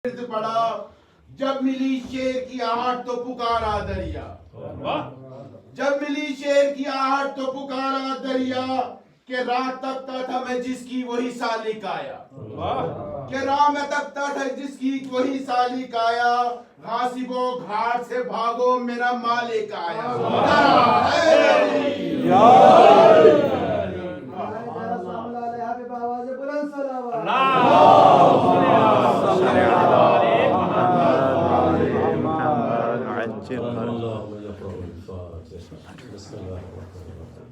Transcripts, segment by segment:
پڑا جب ملی شیر کی آہٹ تو پکارا دریا، جب ملی شیر کی آہٹ تو پکارا دریا، کہ راہ تکتا تھا میں جس کی وہی سالک آیا، کہ راہ میں تکتا تھا جس کی وہی سالک آیا، غاصبوں گھاٹ سے بھاگو میرا مالک آیا۔ بسم الله الرحمن الرحيم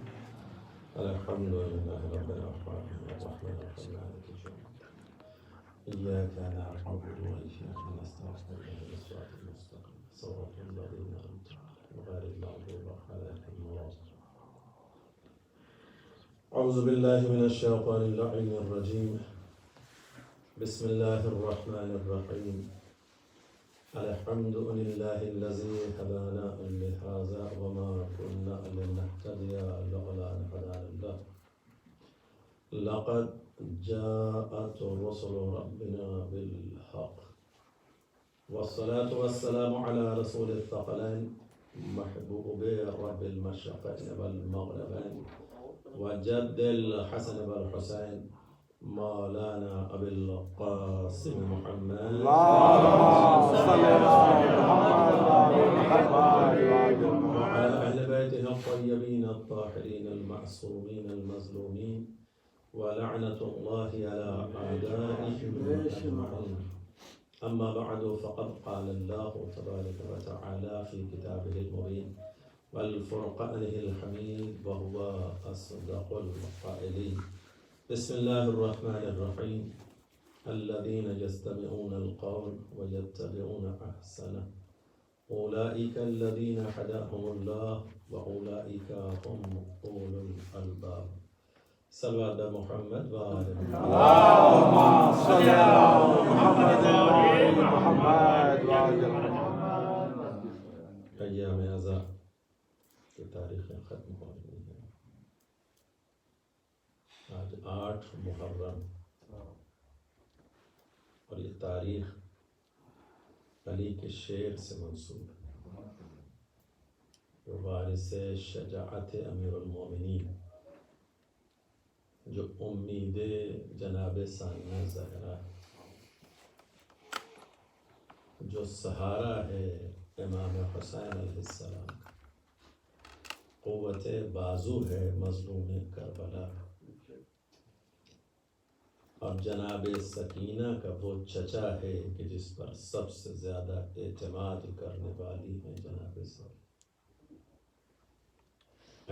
الحمد لله رب العالمين الرحمن الرحيم مالك يوم الدين إياك نعبد وإياك نستعين اهدنا الصراط المستقيم صراط الذين أنعمت عليهم غير المغضوب عليهم ولا الضالين أعوذ بالله من الشيطان اللعين الرجيم بسم الله الرحمن الرحيم الحمد لله الذي هدانا لهذا وما كنا لنهتدي لولا أن هدانا الله لقد جاءت رسل ربنا بالحق والصلاة والسلام على رسول الثقلين محبوب رب المشرقين والمغربين وجد الحسن والحسين مولانا أبي القاسم محمد اللهم صل على محمد وعلى أهل بيته الطيبين الطاهرين المعصومين المظلومين ولعنة الله على أعدائهم أجمعين أما بعد فقد قال الله تبارك وتعالى في كتابه المبين والفرقانه الحميد وهو أصدق القائلين بسم الله الرحمن الرحيم الذين يستمعون القول ويتبعون أحسنه أولئك الذين هداهم الله وأولئك هم أولو الألباب صلوات محمد وآل محمد اللهم صل على محمد وآل محمد أيام عزاء کی تاریخیں ختم ہو رہی ہیں۔ آج 8 محرم اور یہ تاریخ علی کے شعر سے منسوب ہے، جو وارث شجاعت امیر المومنین، جو امید جناب ثانیہ زہرا، جو سہارا ہے امام حسین علیہ السلام، قوت بازو ہے مظلوم کربلا، اور جناب سکینہ کا وہ چچا ہے کہ جس پر سب سے زیادہ اعتماد کرنے والی ہے جناب سکینہ۔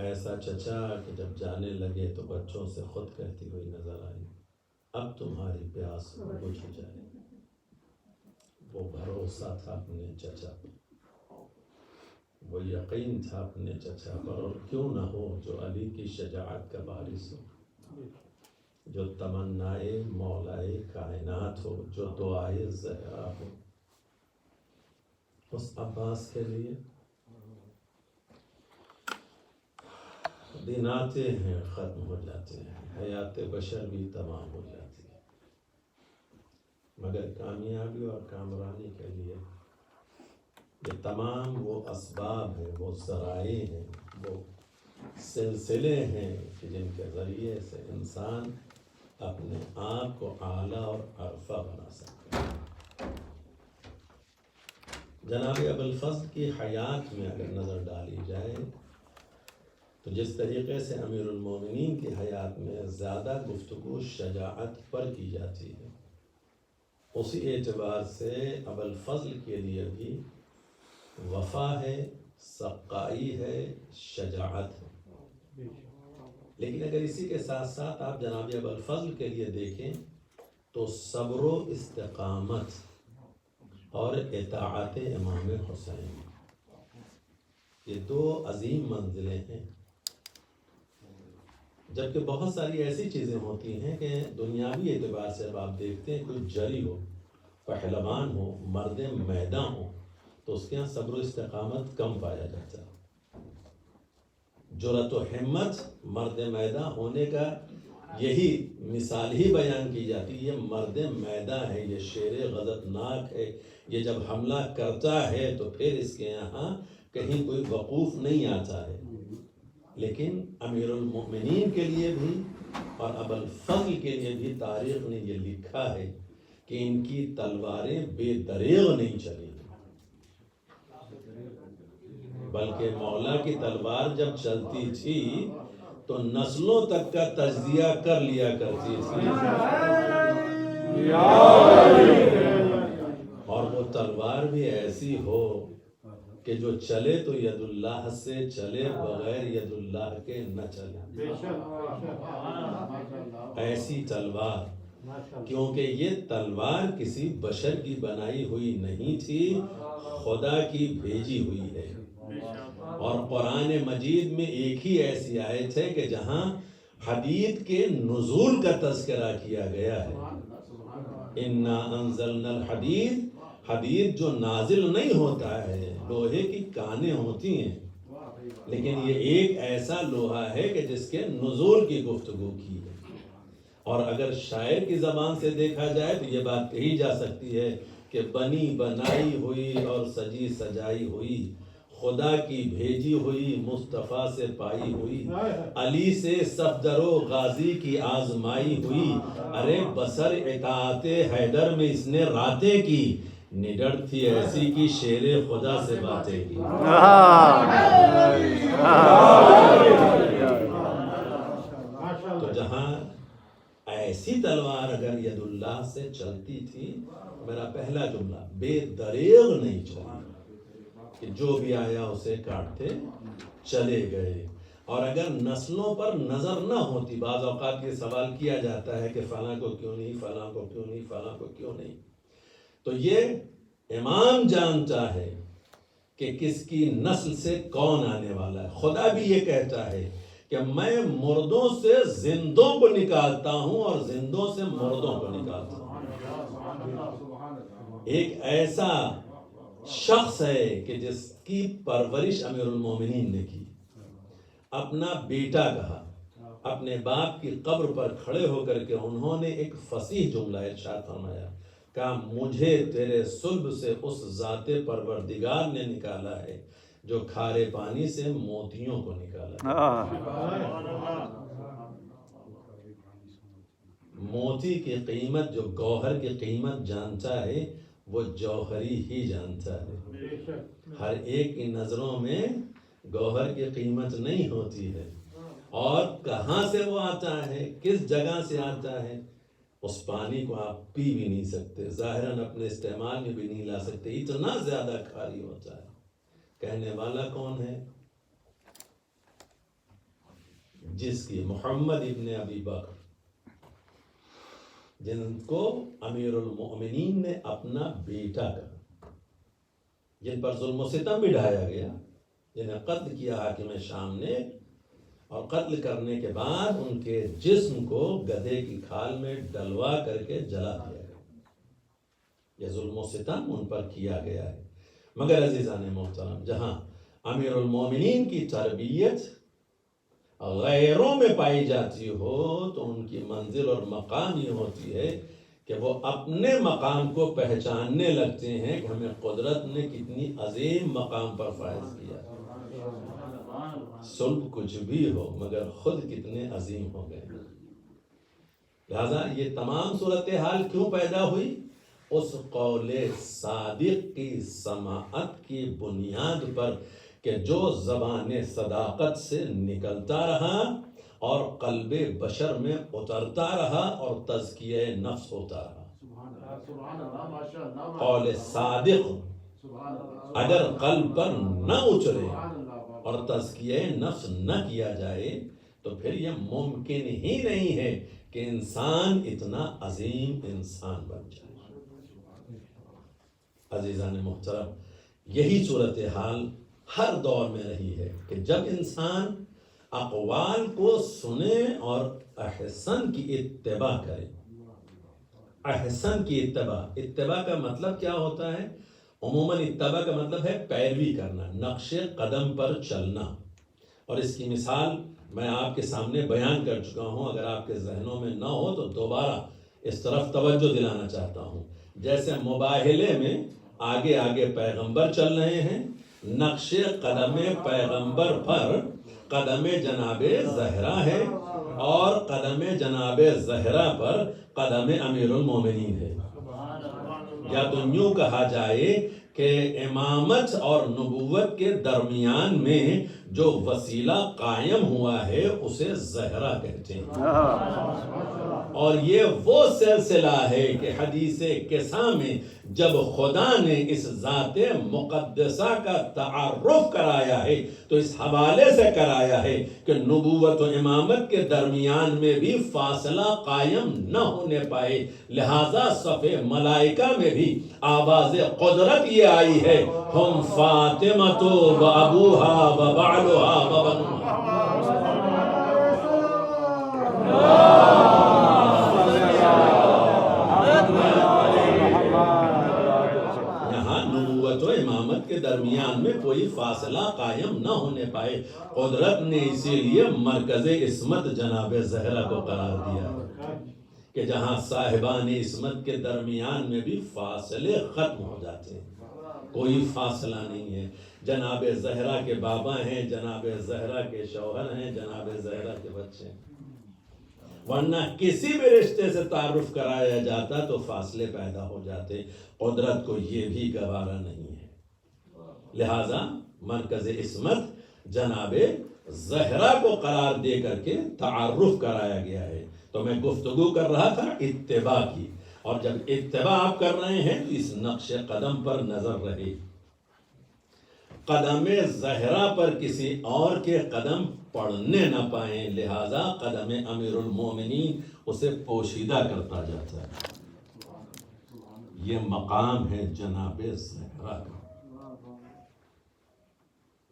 ایسا چچا کہ جب جانے لگے تو بچوں سے خود کہتی ہوئی نظر آئی، اب تمہاری پیاس بجھ جائے۔ وہ بھروسہ تھا اپنے چچا پر، وہ یقین تھا اپنے چچا پر، اور کیوں نہ ہو جو علی کی شجاعت کا وارث ہو، جو تمنائے مولائے کائنات ہو، جو دعائے زہرا ہو۔ اس عباس کے لیے دن آتے ہیں ختم ہو جاتے ہیں، حیات بشر بھی تمام ہو جاتی ہے، مگر کامیابی اور کامرانی کے لیے یہ تمام وہ اسباب ہیں، وہ ذرائع ہیں، وہ سلسلے ہیں کہ جن کے ذریعے سے انسان اپنے آپ کو اعلیٰ اور عرفہ بنا سکتا ہے۔ جناب ابوالفضل کی حیات میں اگر نظر ڈالی جائے تو جس طریقے سے امیر المومنین کی حیات میں زیادہ گفتگو شجاعت پر کی جاتی ہے، اسی اعتبار سے ابوالفضل کے لیے بھی وفا ہے، سقائی ہے، شجاعت ہے۔ لیکن اگر اسی کے ساتھ ساتھ آپ جناب ابوالفضل کے لیے دیکھیں تو صبر و استقامت اور اطاعت امام حسین، یہ 2 عظیم منزلیں ہیں۔ جبکہ بہت ساری ایسی چیزیں ہوتی ہیں کہ دنیاوی اعتبار سے اب آپ دیکھتے ہیں کوئی جری ہو، پہلوان ہو، مرد میدان ہو، تو اس کے یہاں صبر و استقامت کم پایا جاتا ہے۔ جرأت و ہمت مرد میدان ہونے کا یہی مثال ہی بیان کی جاتی ہے، یہ مرد میدان ہے، یہ شیر غضبناک ہے، یہ جب حملہ کرتا ہے تو پھر اس کے یہاں کہیں کوئی وقوف نہیں آتا ہے۔ لیکن امیر المؤمنین کے لیے بھی اور ابو الفضل کے لیے بھی تاریخ نے یہ لکھا ہے کہ ان کی تلواریں بے دریغ نہیں چلیں، بلکہ مولا کی تلوار جب چلتی تھی تو نسلوں تک کا تجزیہ کر لیا کرتی تھی، اور وہ تلوار بھی ایسی ہو کہ جو چلے تو ید اللہ سے چلے، بغیر ید اللہ کے نہ چلے، ایسی تلوار، کیونکہ یہ تلوار کسی بشر کی بنائی ہوئی نہیں تھی، خدا کی بھیجی ہوئی ہے۔ اور قرآن مجید میں ایک ہی ایسی آیت ہے کہ جہاں حدید کے نزول کا تذکرہ کیا گیا ہے، اِنَّا أَنزَلْنَا الْحَدِيدَ، حدید جو نازل نہیں ہوتا ہے، لوہے کی کانیں ہوتی ہیں، لیکن یہ ایک ایسا لوہا ہے کہ جس کے نزول کی گفتگو کی ہے۔ اور اگر شاعر کی زبان سے دیکھا جائے تو یہ بات کہی جا سکتی ہے کہ بنی بنائی ہوئی اور سجی سجائی ہوئی، خدا کی بھیجی ہوئی، مصطفیٰ سے پائی ہوئی، علی سے صفدر و غازی کی آزمائی ہوئی، ارے بسر اطاعت حیدر میں اس نے راتیں کی، نڈر تھی ایسی کی شیر خدا سے باتیں کی۔ تو جہاں ایسی تلوار اگر ید اللہ سے چلتی تھی، میرا پہلا جملہ بے دریغ نہیں چلی کہ جو بھی آیا اسے کاٹتے چلے گئے۔ اور اگر نسلوں پر نظر نہ ہوتی، بعض اوقات یہ سوال کیا جاتا ہے کہ فلاں کو کیوں نہیں، فلاں کو کیوں نہیں، فلاں کو کیوں نہیں، تو یہ امام جانتا ہے کہ کس کی نسل سے کون آنے والا ہے۔ خدا بھی یہ کہتا ہے کہ میں مردوں سے زندوں کو نکالتا ہوں اور زندوں سے مردوں کو نکالتا ہوں۔ ایک ایسا شخص ہے کہ جس کی پرورش امیر المومنین نے کی، اپنا بیٹا کہا، اپنے باپ کی قبر پر کھڑے ہو کر کے انہوں نے ایک فصیح جملہ ارشاد فرمایا، کہا مجھے تیرے صلب سے اس ذات پروردگار نے نکالا ہے جو کھارے پانی سے موتیوں کو نکالا ہے۔ موتی کی قیمت، جو گوہر کی قیمت جانتا ہے وہ جوہری ہی جانتا ہے، ہر ایک کی نظروں میں گوہر کی قیمت نہیں ہوتی ہے، اور کہاں سے وہ آتا ہے، کس جگہ سے آتا ہے، اس پانی کو آپ پی بھی نہیں سکتے، ظاہراً اپنے استعمال میں بھی نہیں لا سکتے، اتنا زیادہ کھاری ہوتا ہے۔ کہنے والا کون ہے؟ جس کی محمد ابن ابی بکر، جن کو امیر المؤمنین نے اپنا بیٹا کہا، جن پر ظلم و ستم بھی ڈھایا گیا، جنہیں قتل کیا حاکم شام نے، اور قتل کرنے کے بعد ان کے جسم کو گدھے کی کھال میں ڈلوا کر کے جلا دیا گیا۔ یہ ظلم و ستم ان پر کیا گیا ہے۔ مگر عزیزان محترم، جہاں امیر المومنین کی تربیت غیروں میں پائی جاتی ہو تو ان کی منزل اور مقام یہ ہوتی ہے کہ وہ اپنے مقام کو پہچاننے لگتے ہیں کہ ہمیں قدرت نے کتنی عظیم مقام پر فائز کیا، صلب کچھ بھی ہو مگر خود کتنے عظیم ہو گئے۔ لہذا یہ تمام صورتحال کیوں پیدا ہوئی؟ اس قول صادق کی سماعت کی بنیاد پر کہ جو زبان صداقت سے نکلتا رہا اور قلب بشر میں اترتا رہا اور تزکیہ نفس ہوتا رہا۔ قول صادق اگر قلب پر نہ اترے اور تزکیہ نفس نہ کیا جائے تو پھر یہ ممکن ہی نہیں ہے کہ انسان اتنا عظیم انسان بن جائے۔ عزیزان محترم، یہی صورتحال ہر دور میں رہی ہے کہ جب انسان اقوال کو سنے اور احسن کی اتباع کرے۔ احسن کی اتباع کا مطلب کیا ہوتا ہے؟ عموماً اتباع کا مطلب ہے پیروی کرنا، نقش قدم پر چلنا، اور اس کی مثال میں آپ کے سامنے بیان کر چکا ہوں، اگر آپ کے ذہنوں میں نہ ہو تو دوبارہ اس طرف توجہ دلانا چاہتا ہوں۔ جیسے مباہلے میں آگے آگے پیغمبر چل رہے ہیں، نقش قدم پیغمبر پر قدم جناب زہرا ہے، اور قدم جناب زہرا پر قدم امیر المومنین ہے۔ یا تو یوں کہا جائے کہ امامت اور نبوت کے درمیان میں جو وسیلہ قائم ہوا ہے اسے زہرا کہتے ہیں، اور یہ وہ سلسلہ ہے کہ حدیث کسا میں جب خدا نے اس ذات مقدسہ کا تعارف کرایا ہے تو اس حوالے سے کرایا ہے کہ نبوت و امامت کے درمیان میں بھی فاصلہ قائم نہ ہونے پائے، لہذا صف ملائکہ میں بھی آواز قدرت یہ آئی ہے، ہم فاطمہ و ابوہا و بعلہا و بنوہا۔ امامت کے درمیان میں کوئی فاصلہ قائم نہ ہونے پائے، قدرت نے اسی لیے مرکز عصمت جناب زہرا کو قرار دیا کہ جہاں صاحبان عصمت کے درمیان میں بھی فاصلے ختم ہو جاتے ہیں، کوئی فاصلہ نہیں ہے۔ جناب زہرا کے بابا ہیں، جناب زہرا کے شوہر ہیں، جناب زہرا کے بچے ہیں، ورنہ کسی بھی رشتے سے تعارف کرایا جاتا تو فاصلے پیدا ہو جاتے۔ قدرت کو یہ بھی گوارا نہیں ہے، لہذا مرکز عصمت جناب زہرا کو قرار دے کر کے تعارف کرایا گیا ہے۔ تو میں گفتگو کر رہا تھا اتباع کی، اور جب اتباع آپ کر رہے ہیں تو اس نقش قدم پر نظر رہے، قدم زہرا پر کسی اور کے قدم پڑھنے نہ پائیں، لہذا قدم امیر المومنین اسے پوشیدہ کرتا جاتا ہے۔ یہ مقام ہے جناب زہرا کا۔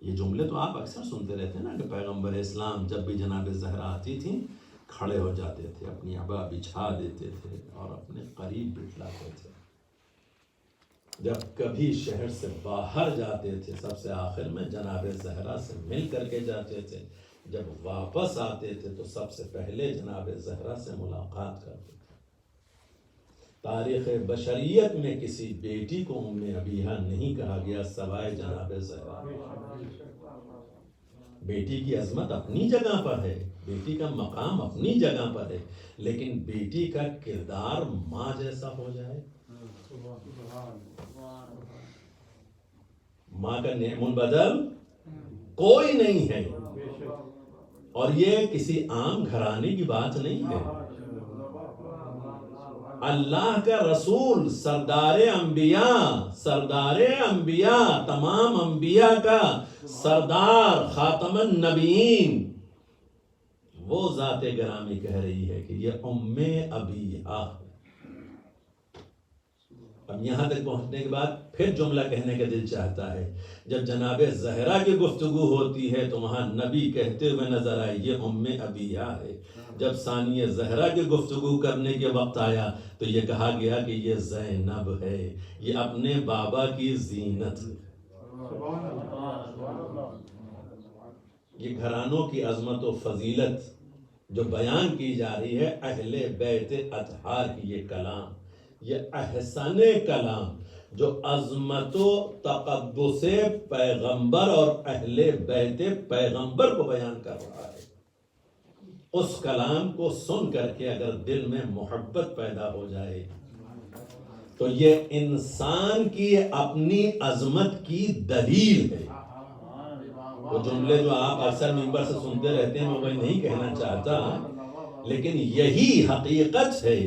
یہ جملے تو آپ اکثر سنتے رہتے ہیں نا کہ پیغمبر اسلام جب بھی جناب زہرا آتی تھی کھڑے ہو جاتے تھے، اپنی عبا بچھا دیتے تھے اور اپنے قریب بٹھلاتے تھے۔ جب کبھی شہر سے باہر جاتے تھے سب سے آخر میں جناب زہرا سے مل کر کے جاتے تھے، جب واپس آتے تھے تو سب سے پہلے جناب زہرا سے ملاقات کرتے تھے۔ تاریخ بشریت میں کسی بیٹی کو ام ابیہا نہیں کہا گیا سوائے جناب زہرا۔ بیٹی کی عظمت اپنی جگہ پر ہے، بیٹی کا مقام اپنی جگہ پر ہے، لیکن بیٹی کا کردار ماں جیسا ہو جائے، ماں کا منبدل کوئی نہیں ہے۔ اور یہ کسی عام گھرانے کی بات نہیں ہے، اللہ کا رسول سردار انبیاء تمام انبیاء کا سردار خاتم النبیین، وہ ذات گرامی کہہ رہی ہے کہ یہ ام ابیہا۔ اب یہاں تک پہنچنے کے بعد پھر جملہ کہنے کا دل چاہتا ہے، جب جناب زہرا کی گفتگو ہوتی ہے تو وہاں نبی کہتے ہوئے نظر آئے یہ ام ابیہا ہے، جب ثانی زہرا کی گفتگو کرنے کے وقت آیا تو یہ کہا گیا کہ یہ زینب ہے، یہ اپنے بابا کی زینت ہے۔ یہ گھرانوں کی عظمت و فضیلت جو بیان کی جا رہی ہے، اہل بیت اطہار کی یہ کلام، یہ احسن کلام جو عظمت و تقدس پیغمبر اور اہل بیت پیغمبر کو بیان کر رہا ہے، اس کلام کو سن کر کے اگر دل میں محبت پیدا ہو جائے تو یہ انسان کی اپنی عظمت کی دلیل ہے۔ وہ جملے جو آپ اکثر منبر سے سنتے رہتے ہیں میں وہی نہیں کہنا چاہتا، لیکن یہی حقیقت ہے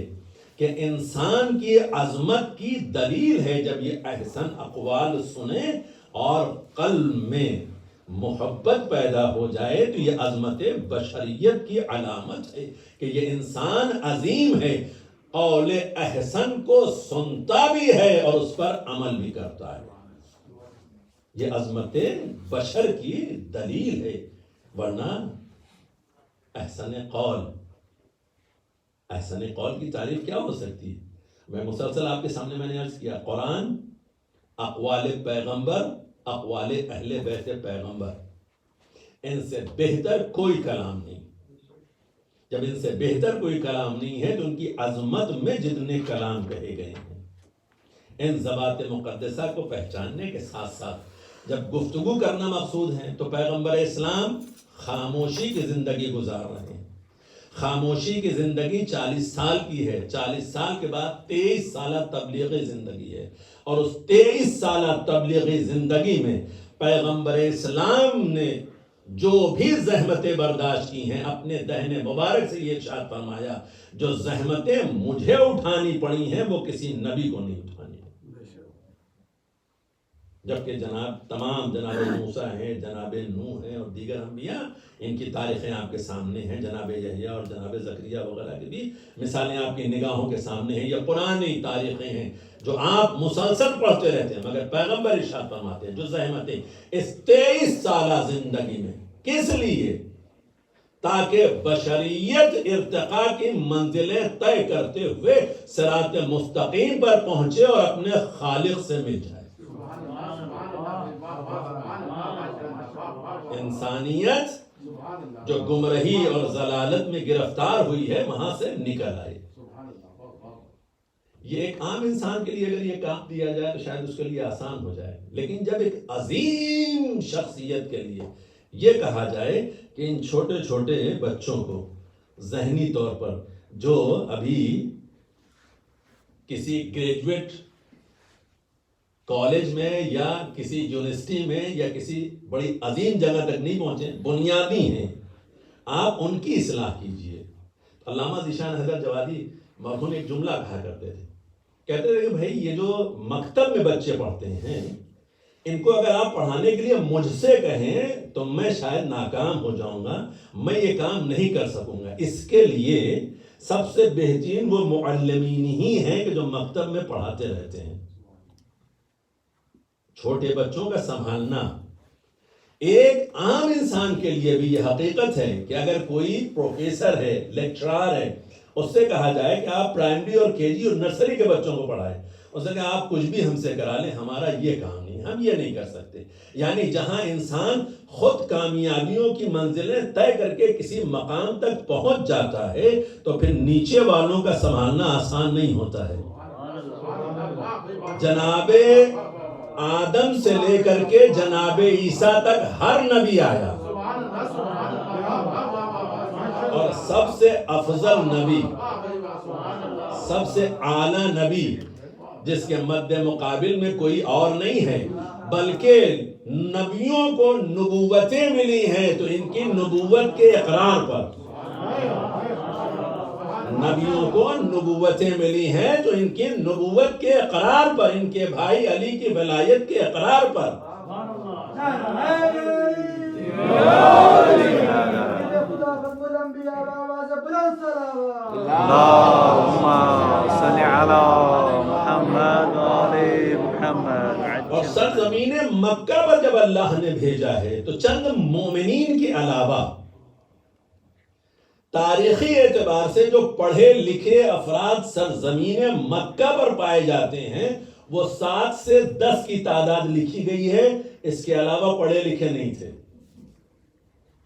کہ انسان کی عظمت کی دلیل ہے جب یہ احسن اقوال سنیں اور قلب میں محبت پیدا ہو جائے تو یہ عظمت بشریت کی علامت ہے کہ یہ انسان عظیم ہے، قول احسن کو سنتا بھی ہے اور اس پر عمل بھی کرتا ہے، یہ عظمت بشر کی دلیل ہے۔ ورنہ احسن قول کی تعریف کیا ہو سکتی ہے؟ میں مسلسل آپ کے سامنے میں نے عرض کیا، قرآن، اقوال پیغمبر، اقوال اہل بیت پیغمبر، ان سے بہتر کوئی کلام نہیں. جب ان سے بہتر کوئی کلام نہیں ہے تو ان کی عظمت میں جتنے کلام کہے گئے ہیں، ان ذوات مقدسہ کو پہچاننے کے ساتھ ساتھ جب گفتگو کرنا مقصود ہے تو پیغمبر اسلام خاموشی کی زندگی گزار رہے ہیں. خاموشی کی زندگی 40 سال کی ہے. 40 سال کے بعد 23 سالہ تبلیغی زندگی ہے، اور اس 23 سالہ تبلیغی زندگی میں پیغمبر اسلام نے جو بھی زحمتیں برداشت کی ہیں، اپنے دہن مبارک سے یہ ارشاد فرمایا جو زحمتیں مجھے اٹھانی پڑی ہیں وہ کسی نبی کو نہیں اٹھانی. جبکہ تمام جناب موسیٰ ہیں، جناب نوح ہیں اور دیگر انبیاء، ان کی تاریخیں آپ کے سامنے ہیں. جناب یحییٰ اور جناب زکریا وغیرہ کی بھی مثالیں آپ کی نگاہوں کے سامنے ہیں. یہ پرانی تاریخیں ہیں جو آپ مسلسل پڑھتے رہتے ہیں، مگر پیغمبر ارشاد فرماتے ہیں جو زحمتیں اس 23 سالہ زندگی میں کس لیے؟ تاکہ بشریت ارتقاء کی منزلیں طے کرتے ہوئے صراط مستقیم پر پہنچے اور اپنے خالق سے مل جائے. انسانیت جو گمراہی اور ضلالت میں گرفتار ہوئی ہے وہاں سے نکل آئے. یہ ایک عام انسان کے لیے اگر یہ کام دیا جائے تو شاید اس کے لیے آسان ہو جائے، لیکن جب ایک عظیم شخصیت کے لیے یہ کہا جائے کہ ان چھوٹے چھوٹے بچوں کو ذہنی طور پر جو ابھی کسی گریجویٹ کالج میں یا کسی یونیورسٹی میں یا کسی بڑی عظیم جگہ تک نہیں پہنچے، بنیادی ہیں، آپ ان کی اصلاح کیجئے. علامہ ذیشان حضرت جوادی مرحوم ایک جملہ کہا کرتے تھے، کہتے تھے کہ بھائی یہ جو مکتب میں بچے پڑھتے ہیں ان کو اگر آپ پڑھانے کے لیے مجھ سے کہیں تو میں شاید ناکام ہو جاؤں گا، میں یہ کام نہیں کر سکوں گا. اس کے لیے سب سے بہترین وہ معلمین ہی ہیں کہ جو مکتب میں پڑھاتے رہتے ہیں. چھوٹے بچوں کا سنبھالنا ایک عام انسان کے لیے بھی یہ حقیقت ہے کہ اگر کوئی پروفیسر ہے، لیکچرار ہے، اس سے کہا جائے کہ آپ پرائمری اور کے جی اور نرسری کے بچوں کو پڑھائیں، اس نے کہا آپ کچھ بھی ہم سے کرا لیں، ہمارا یہ کام نہیں، ہم یہ نہیں کر سکتے. یعنی جہاں انسان خود کامیابیوں کی منزلیں طے کر کے کسی مقام تک پہنچ جاتا ہے تو پھر نیچے والوں کا سنبھالنا آسان نہیں ہوتا ہے. جناب آدم سے لے کر کے جناب عیسیٰ تک ہر نبی آیا، اور سب سے افضل نبی، سب سے اعلیٰ نبی جس کے مد مقابل میں کوئی اور نہیں ہے، بلکہ نبیوں کو نبوتیں ملی ہیں تو ان کی نبوت کے اقرار پر، نبیوں کو نبوتیں ملی ہیں تو ان کی نبوت کے اقرار پر، ان کے بھائی علی کی ولایت کے اقرار پر. اور سرزمین مکہ پر جب اللہ نے بھیجا ہے تو چند مومنین کے علاوہ تاریخی اعتبار سے جو پڑھے لکھے افراد سرزمین مکہ پر پائے جاتے ہیں وہ 7 سے 10 کی تعداد لکھی گئی ہے. اس کے علاوہ پڑھے لکھے نہیں تھے.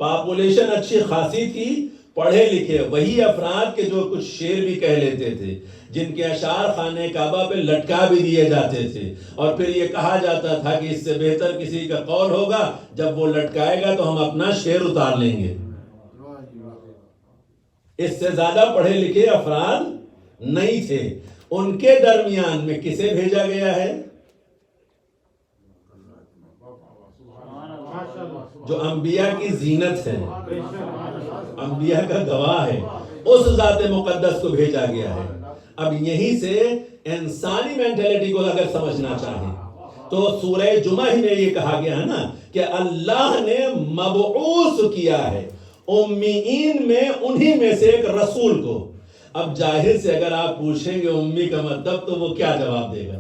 پاپولیشن اچھی خاصی تھی، پڑھے لکھے وہی افراد کے جو کچھ شعر بھی کہہ لیتے تھے، جن کے اشعار خانہ کعبہ پہ لٹکا بھی دیے جاتے تھے، اور پھر یہ کہا جاتا تھا کہ اس سے بہتر کسی کا قول ہوگا، جب وہ لٹکائے گا تو ہم اپنا شعر اتار لیں گے. اس سے زیادہ پڑھے لکھے افراد نہیں تھے. ان کے درمیان میں کسے بھیجا گیا ہے؟ جو انبیاء کی زینت ہے، انبیاء کا گواہ ہے، اس ذات مقدس کو بھیجا گیا ہے. اب یہیں سے انسانی مینٹیلٹی کو اگر سمجھنا چاہیں تو سورہ جمعہ ہی میں یہ کہا گیا ہے نا کہ اللہ نے مبعوث کیا ہے امیین میں انہی میں سے ایک رسول کو. اب جاہل سے اگر آپ پوچھیں گے امی کا مطلب تو وہ کیا جواب دے گا؟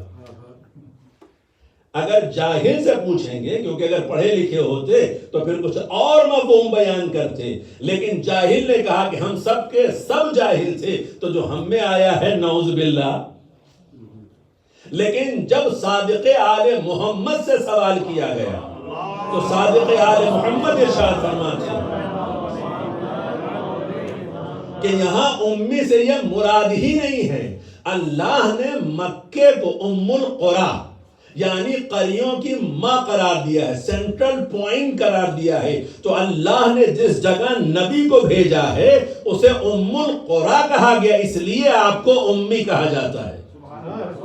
اگر جاہل سے پوچھیں گے، کیونکہ اگر پڑھے لکھے ہوتے تو پھر کچھ اور مفہوم بیان کرتے، لیکن جاہل نے کہا کہ ہم سب کے سب جاہل تھے تو جو ہم میں آیا ہے نعوذ باللہ. لیکن جب صادق آل محمد سے سوال کیا گیا تو صادق آل محمد ارشاد فرماتے ہیں کہ یہاں امی سے یہ مراد ہی نہیں ہے. اللہ نے مکے کو ام القریٰ یعنی قریوں کی ماں قرار دیا ہے، سینٹرل پوائنٹ قرار دیا ہے. تو اللہ نے جس جگہ نبی کو بھیجا ہے اسے ام القریٰ کہا گیا، اس لیے آپ کو امی کہا جاتا ہے،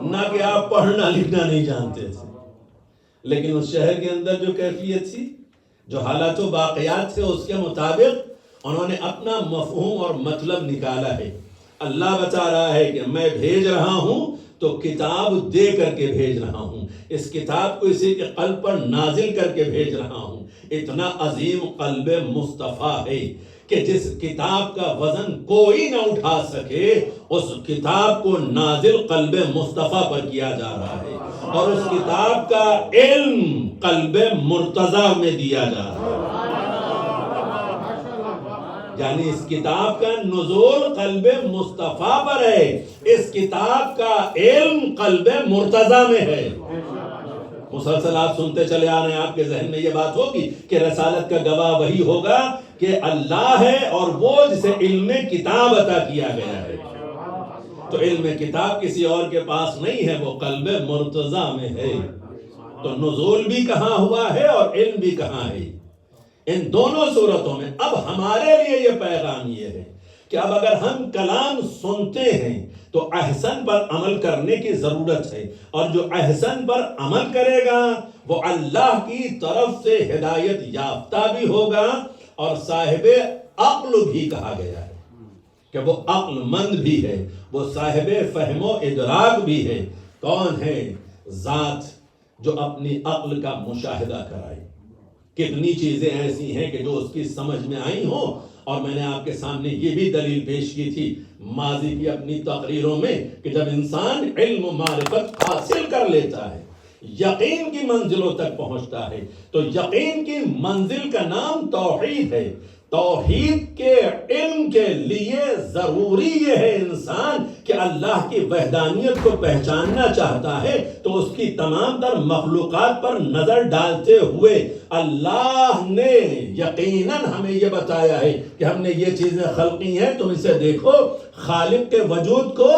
نہ کہ آپ پڑھنا لکھنا نہیں جانتے تھے. لیکن اس شہر کے اندر جو کیفیت تھی، جو حالات و واقعات تھے، اس کے مطابق انہوں نے اپنا مفہوم اور مطلب نکالا ہے. اللہ بتا رہا ہے کہ میں بھیج رہا ہوں تو کتاب دے کر کے بھیج رہا ہوں، اس کتاب کو اسی کے قلب پر نازل کر کے بھیج رہا ہوں. اتنا عظیم قلب مصطفیٰ ہے کہ جس کتاب کا وزن کوئی نہ اٹھا سکے، اس کتاب کو نازل قلب مصطفیٰ پر کیا جا رہا ہے، اور اس کتاب کا علم قلب مرتضیٰ میں دیا جا رہا ہے. یعنی اس کتاب کا نزول قلب مصطفیٰ پر ہے، اس کتاب کا علم قلب مرتضیٰ میں ہے. مسلسل آپ سنتے چلے آ رہے ہیں، آپ کے ذہن میں یہ بات ہوگی کہ رسالت کا گواہ وہی ہوگا کہ اللہ ہے اور وہ جسے علم کتاب عطا کیا گیا ہے. تو علم کتاب کسی اور کے پاس نہیں ہے، وہ قلب مرتضیٰ میں ہے. تو نزول بھی کہاں ہوا ہے اور علم بھی کہاں ہے. ان دونوں صورتوں میں اب ہمارے لیے یہ پیغام یہ ہے کہ اب اگر ہم کلام سنتے ہیں تو احسن پر عمل کرنے کی ضرورت ہے، اور جو احسن پر عمل کرے گا وہ اللہ کی طرف سے ہدایت یافتہ بھی ہوگا، اور صاحب عقل بھی کہا گیا ہے کہ وہ عقل مند بھی ہے، وہ صاحب فہم و ادراک بھی ہے. کون ہے؟ ذات جو اپنی عقل کا مشاہدہ کرائے. کتنی چیزیں ایسی ہیں کہ جو اس کی سمجھ میں آئی ہوں، اور میں نے آپ کے سامنے یہ بھی دلیل پیش کی تھی ماضی کی اپنی تقریروں میں کہ جب انسان علم و معرفت حاصل کر لیتا ہے، یقین کی منزلوں تک پہنچتا ہے، تو یقین کی منزل کا نام توحید ہے. توحید کے علم کے لیے ضروری یہ ہے انسان کہ اللہ کی وحدانیت کو پہچاننا چاہتا ہے تو اس کی تمام تر مخلوقات پر نظر ڈالتے ہوئے اللہ نے یقیناً ہمیں یہ بتایا ہے کہ ہم نے یہ چیزیں خلقی ہیں، تم اسے دیکھو، خالق کے وجود کو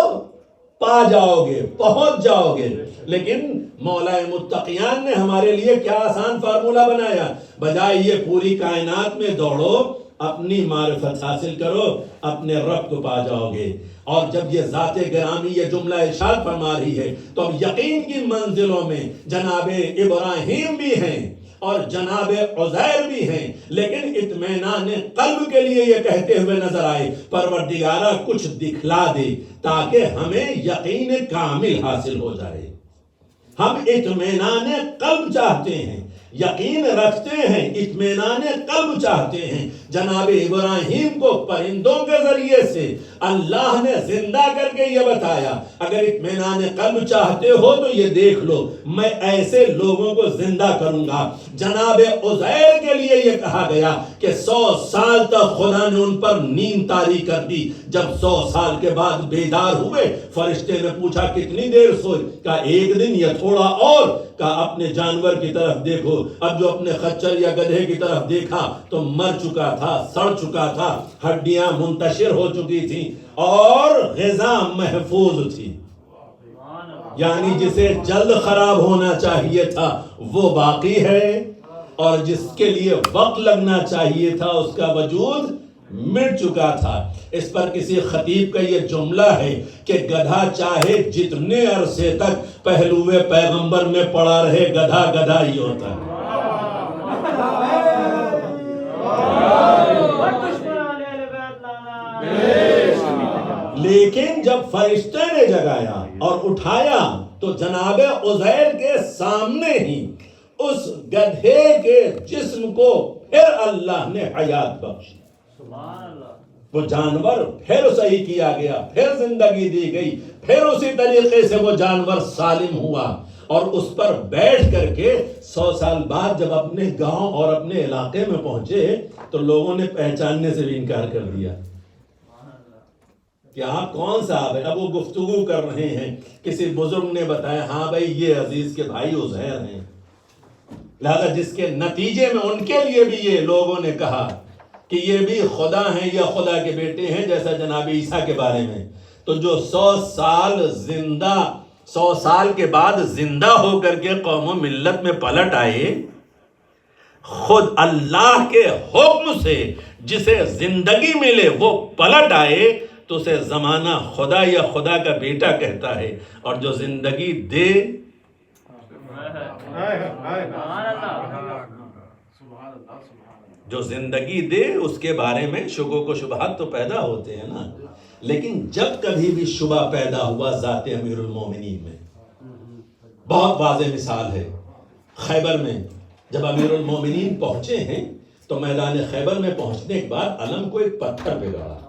پا جاؤ گے، پہنچ جاؤ گے. لیکن مولا متقیان نے ہمارے لیے کیا آسان فارمولہ بنایا، بجائے یہ پوری کائنات میں دوڑو، اپنی معرفت حاصل کرو، اپنے رب کو پا جاؤ گے. اور جب یہ ذات گرامی یہ جملہ ارشاد فرما رہی ہے تو اب یقین کی منزلوں میں جناب ابراہیم بھی ہیں اور جناب عزیر بھی ہیں، لیکن اطمینان قلب کے لیے یہ کہتے ہوئے نظر آئے پروردگارہ کچھ دکھلا دے تاکہ ہمیں یقین کامل حاصل ہو جائے. ہم اطمینان قلب چاہتے ہیں، یقین رکھتے ہیں، اطمینان قلب چاہتے ہیں. جناب ابراہیم کو پرندوں کے ذریعے سے اللہ نے زندہ کر کے یہ بتایا اگر اطمینان قلب چاہتے ہو تو یہ دیکھ لو، میں ایسے لوگوں کو زندہ کروں گا. جناب عزیر کے لیے یہ کہا گیا کہ 100 سال تک خدا نے ان پر نیند طاری کر دی. جب 100 سال کے بعد بیدار ہوئے، فرشتے نے پوچھا کتنی دیر سوئے؟ کہا 1 دن یا تھوڑا اور. کہا اپنے جانور کی طرف دیکھو. اب جو اپنے خچر یا گدھے کی طرف دیکھا تو مر چکا تھا، سڑ چکا تھا، ہڈیاں منتشر ہو چکی تھیں اور غذا محفوظ تھی. یعنی جسے جلد خراب ہونا چاہیے تھا وہ باقی ہے، اور جس کے لیے وقت لگنا چاہیے تھا اس کا وجود مٹ چکا تھا. اس پر کسی خطیب کا یہ جملہ ہے کہ گدھا چاہے جتنے عرصے تک پہلوے پیغمبر میں پڑا رہے، گدھا گدھا ہی ہوتا ہے. لیکن جب فرشتے نے جگایا اور اٹھایا تو جناب عزیر کے سامنے ہی اس گدھے کے جسم کو پھر اللہ نے حیات بخشی. وہ جانور پھر صحیح کیا گیا، پھر زندگی دی گئی، پھر اسی طریقے سے وہ جانور سالم ہوا. اور اس پر بیٹھ کر کے 100 سال بعد جب اپنے گاؤں اور اپنے علاقے میں پہنچے تو لوگوں نے پہچاننے سے بھی انکار کر دیا کہ آپ کون صاحب ہیں. اب وہ گفتگو کر رہے ہیں، کسی بزرگ نے بتایا ہاں بھائی یہ عزیز کے بھائی عزیر ہیں. لہذا جس کے نتیجے میں ان کے لیے بھی یہ لوگوں نے کہا کہ یہ بھی خدا ہیں یا خدا کے بیٹے ہیں، جیسا جناب عیسیٰ کے بارے میں، تو جو 100 سال کے بعد زندہ ہو کر کے قوم و ملت میں پلٹ آئے، خود اللہ کے حکم سے جسے زندگی ملے وہ پلٹ آئے، تو اسے زمانہ خدا یا خدا کا بیٹا کہتا ہے، اور جو زندگی دے جو زندگی دے اس کے بارے میں شکوک و شبہات تو پیدا ہوتے ہیں نا، لیکن جب کبھی بھی شبہ پیدا ہوا ذات امیر المومنین میں، بہت واضح مثال ہے خیبر میں جب امیر المومنین پہنچے ہیں تو میدان خیبر میں پہنچنے کے بعد علم کو ایک پتھر پہ گاڑا،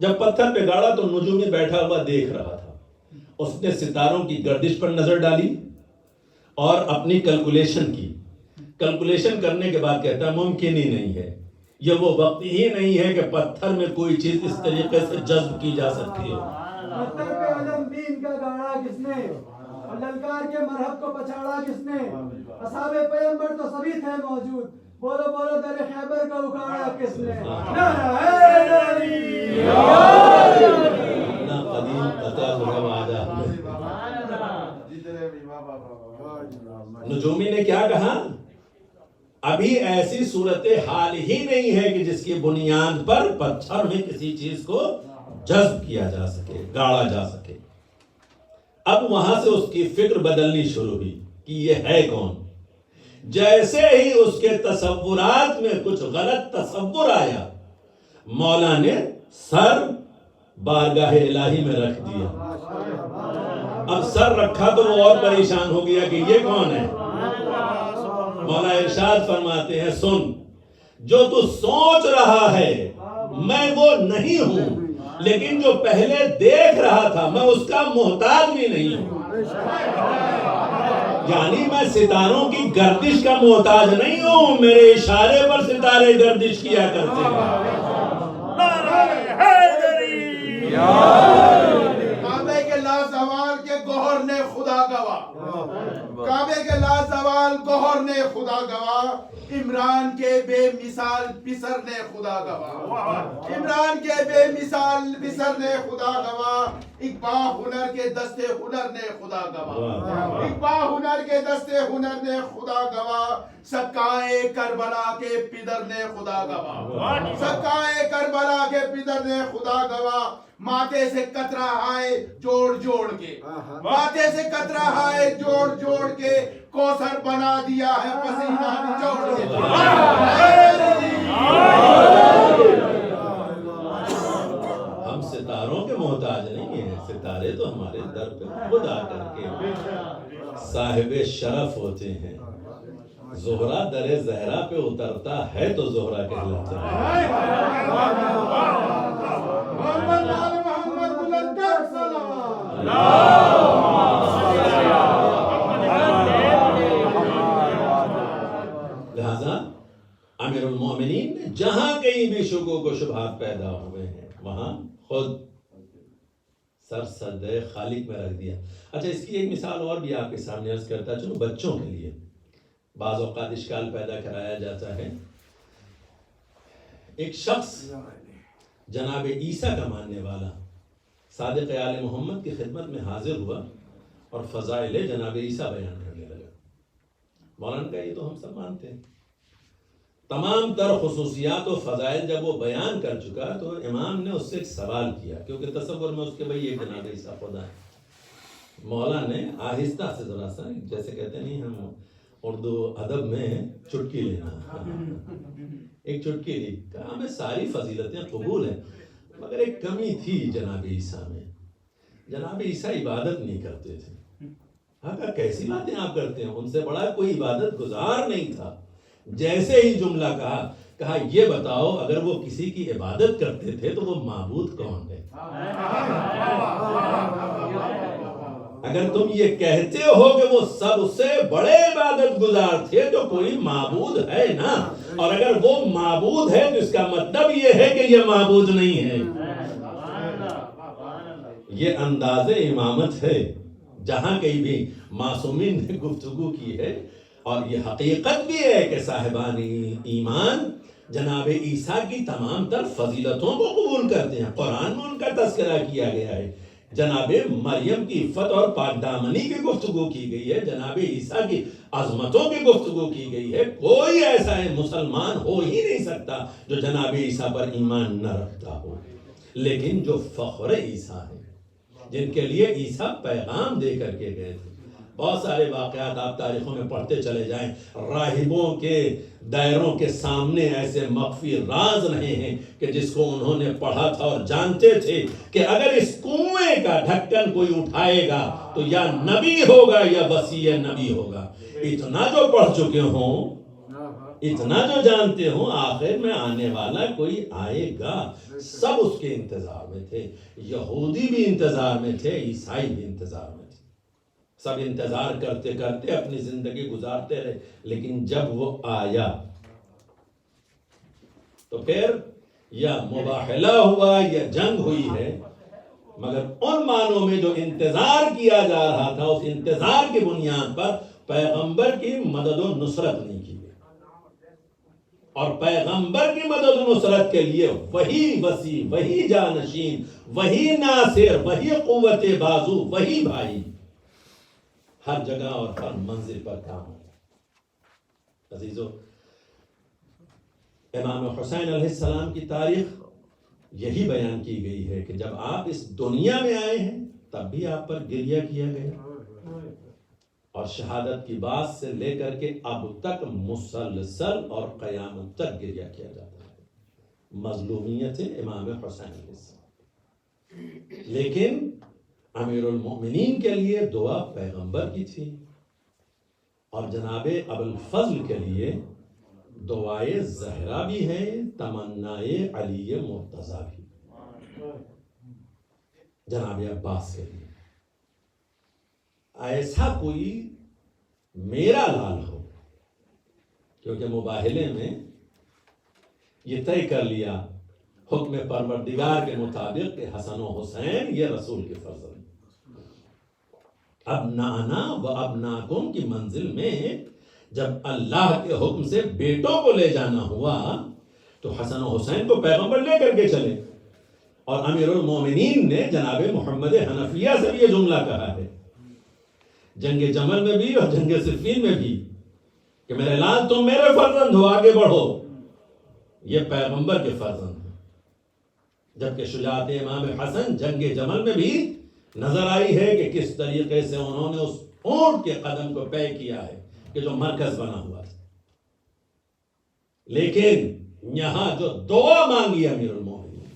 جب پتھر پہ گاڑا تو نجومی بیٹھا ہوا دیکھ رہا تھا، اس نے ستاروں کی گردش پر نظر ڈالی اور اپنی کیلکولیشن کرنے کے بعد کہتا ہے ممکن ہی نہیں ہے، یہ وہ وقت ہی نہیں ہے کہ پتھر میں کوئی چیز اس طریقے سے جذب کی جا سکتی ہے۔ پتھر پہ علم دین کا گاڑا کس نے، اور للکار کے مرحب کو پچھاڑا کس نے؟ اصحاب پیغمبر تو سبھی تھے موجود، بولو بولو در خیبر کو اکھاڑا کس نے؟ اپنا قدیم قطع رواجہ نجومی نے کیا کہا؟ ابھی ایسی صورتحال ہی نہیں ہے کہ جس کی بنیاد پر پتھر میں کسی چیز کو جذب کیا جا سکے، گاڑا جا سکے۔ اب وہاں سے اس کی فکر بدلنی شروع ہوئی کہ یہ ہے کون۔ جیسے ہی اس کے تصورات میں کچھ غلط تصور آیا، مولا نے سر بارگاہ الہی میں رکھ دیا۔ اب سر رکھا تو وہ اور پریشان ہو گیا کہ یہ کون ہے۔ مولا ارشاد فرماتے ہیں سن، جو تو سوچ رہا ہے میں وہ نہیں ہوں، لیکن جو پہلے دیکھ رہا تھا میں اس کا محتاج بھی نہیں ہوں، یعنی میں ستاروں کی گردش کا محتاج نہیں ہوں، میرے اشارے پر ستارے گردش کیا کرتے ہیں۔ کعبے کے لازوال کے گوہر نے خدا گواہ، کعبے کے لازوال گوہر نے خدا گواہ، عمران کے بے مثال پسر نے خدا گواہ، عمران کے بے مثال پسر نے خدا گواہ، اقبا ہنر کے دستے ہنر نے خدا گواہ، اقبا ہنر کے دستے ہنر نے خدا گواہ، سکائے کربلا کے پدر نے خدا گواہ، سکائے کربلا کے پدر نے خدا گواہ، ماتھے سے قطرہ آئے جوڑ جوڑ کے، ماتھے سے قطرہ آئے جوڑ جوڑ کے، کوثر بنا دیا ہے پسینہ نچوڑ کے۔ ہم ستاروں کے محتاج نہیں ہیں، ستارے تو ہمارے در پہ خود آ کر کے صاحب شرف ہوتے ہیں۔ زہرہ در زہرا پہ اترتا ہے تو زہرہ کہلاتا ہے۔ لہذا امیر المومنین نے جہاں کہیں بھی شکوک و شبہات پیدا ہوئے ہیں وہاں خود سر سجدہ خالق میں رکھ دیا۔ اچھا، اس کی ایک مثال اور بھی آپ کے سامنے عرض کرتا چلو بچوں کے لیے بعض اوقات اشکال پیدا کرایا جاتا ہے۔ ایک شخص جناب عیسیٰ کا ماننے والا صادق آل محمد کی خدمت میں حاضر ہوا اور فضائل جناب عیسیٰ بیان کرنے لگا۔ مولانا کا یہ تو ہم سب مانتے ہیں، تمام تر خصوصیات و فضائل جب وہ بیان کر چکا تو امام نے اس سے ایک سوال کیا، کیونکہ تصور میں اس کے بھائی یہ جناب عیسیٰ خدا ہے۔ مولا نے آہستہ سے ذرا سا، جیسے کہتے نہیں ہم اردو ادب میں چٹکی لینا، ایک چٹکی لی، کہا ہمیں ساری فضیلتیں قبول ہیں مگر ایک کمی تھی جناب عیسیٰ میں، جناب عیسیٰ عبادت نہیں کرتے تھے۔ ہاں کہا کیسی باتیں آپ کرتے ہیں، ان سے بڑا کوئی عبادت گزار نہیں تھا۔ جیسے ہی جملہ کہا یہ بتاؤ اگر وہ کسی کی عبادت کرتے تھے تو وہ معبود کون ہے؟ اگر تم یہ کہتے ہو کہ وہ سب سے بڑے عبادت گزار تھے تو کوئی معبود ہے نا، اور اگر وہ معبود ہے تو اس کا مطلب یہ ہے کہ یہ معبود نہیں ہے۔ یہ انداز امامت ہے، جہاں کہیں بھی معصومین نے گفتگو کی ہے اور یہ حقیقت بھی ہے کہ صاحبان ایمان جناب عیسیٰ کی تمام تر فضیلتوں کو قبول کرتے ہیں. قرآن میں ان کا تذکرہ کیا گیا ہے. جناب مریم کی عفت اور پاک دامنی کی گفتگو کی گئی ہے. جناب عیسیٰ کی عظمتوں کی گفتگو کی گئی ہے. کوئی ایسا ہے مسلمان ہو ہی نہیں سکتا جو جناب عیسیٰ پر ایمان نہ رکھتا ہو. لیکن جو فخر عیسیٰ ہیں، جن کے لیے عیسیٰ پیغام دے کر کے گئے تھے، بہت سارے واقعات آپ تاریخوں میں پڑھتے چلے جائیں. راہبوں کے دائروں کے سامنے ایسے مخفی راز رہے ہیں کہ جس کو انہوں نے پڑھا تھا اور جانتے تھے کہ اگر اس کنویں کا ڈھکن کوئی اٹھائے گا تو یا نبی ہوگا یا وصی نبی ہوگا. اتنا جو پڑھ چکے ہوں، اتنا جو جانتے ہوں، آخر میں آنے والا کوئی آئے گا. سب اس کے انتظار میں تھے. یہودی بھی انتظار میں تھے، عیسائی بھی انتظار میں تھے. سب انتظار کرتے کرتے اپنی زندگی گزارتے رہے. لیکن جب وہ آیا تو پھر یا مباحلہ ہوا یا جنگ ہوئی ہے، مگر ان معنوں میں جو انتظار کیا جا رہا تھا، اس انتظار کی بنیاد پر پیغمبر کی مدد و نصرت نہیں کی گئی. اور پیغمبر کی مدد و نصرت کے لیے وہی وسیع، وہی جانشین، وہی ناصر، وہی قوت بازو، وہی بھائی ہر جگہ اور ہر منزل پر کام ہے. عزیزو، امام حسین علیہ السلام کی تاریخ یہی بیان کی گئی ہے کہ جب آپ اس دنیا میں آئے ہیں تب بھی آپ پر گریہ کیا گیا، اور شہادت کی بات سے لے کر کے اب تک مسلسل اور قیامت تک گریہ کیا جاتا ہے. مظلومیت امام حسین علیہ السلام. لیکن امیر المؤمنین کے لیے دعا پیغمبر کی تھی، اور جناب ابوالفضل کے لیے دعائے زہرا بھی ہے، تمنائے علی مرتضیٰ بھی. جناب عباس کے لیے ایسا کوئی میرا لال ہو، کیونکہ مباہلے میں یہ طے کر لیا حکم پروردگار کے مطابق کہ حسن و حسین یہ رسول کے فرزند. ابنانا و ابناکم کی منزل میں جب اللہ کے حکم سے بیٹوں کو لے جانا ہوا تو حسن و حسین کو پیغمبر لے کر کے چلے. اور امیر المومنین نے جناب محمد حنفیہ سے بھی یہ جملہ کہا ہے، جنگ جمل میں بھی اور جنگ صفین میں بھی، کہ میرے لال تم میرے فرزند ہو، آگے بڑھو. یہ پیغمبر کے فرزند ہیں. جبکہ شجاعت امام حسن جنگ جمل میں بھی نظر آئی ہے کہ کس طریقے سے انہوں نے اس اونٹ کے قدم کو طے کیا ہے کہ جو مرکز بنا ہوا تھا. لیکن یہاں جو دعا مانگی امیر المومنین،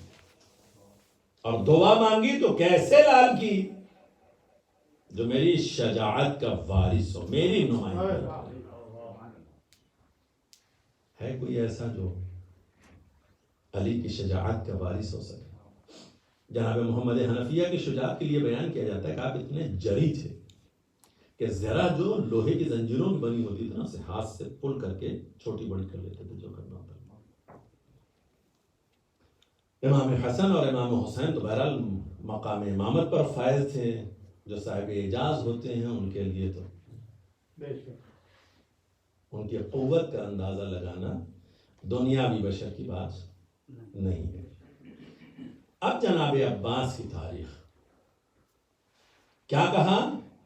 اور دعا مانگی تو کیسے لال کی؟ جو میری شجاعت کا وارث ہو، میری نمائندہ. ہے کوئی ایسا جو علی کی شجاعت کا وارث ہو سکے؟ جناب محمد حنفیہ کی شجاعت کے لیے بیان کیا جاتا ہے کہ آپ اتنے جری تھے کہ ذرا جو لوہے کی زنجیروں کی بنی ہوتی تھی نا، اسے ہاتھ سے پل کر کے چھوٹی بڑی کر لیتے تھے جو کرنا ہوتا. امام حسن اور امام حسین تو بہرحال مقام امامت پر فائز تھے. جو صاحب اعجاز ہوتے ہیں ان کے لیے تو ان کی قوت کا اندازہ لگانا دنیاوی بشر کی بات نہیں ہے. اب جناب عباس کی تاریخ کیا کہا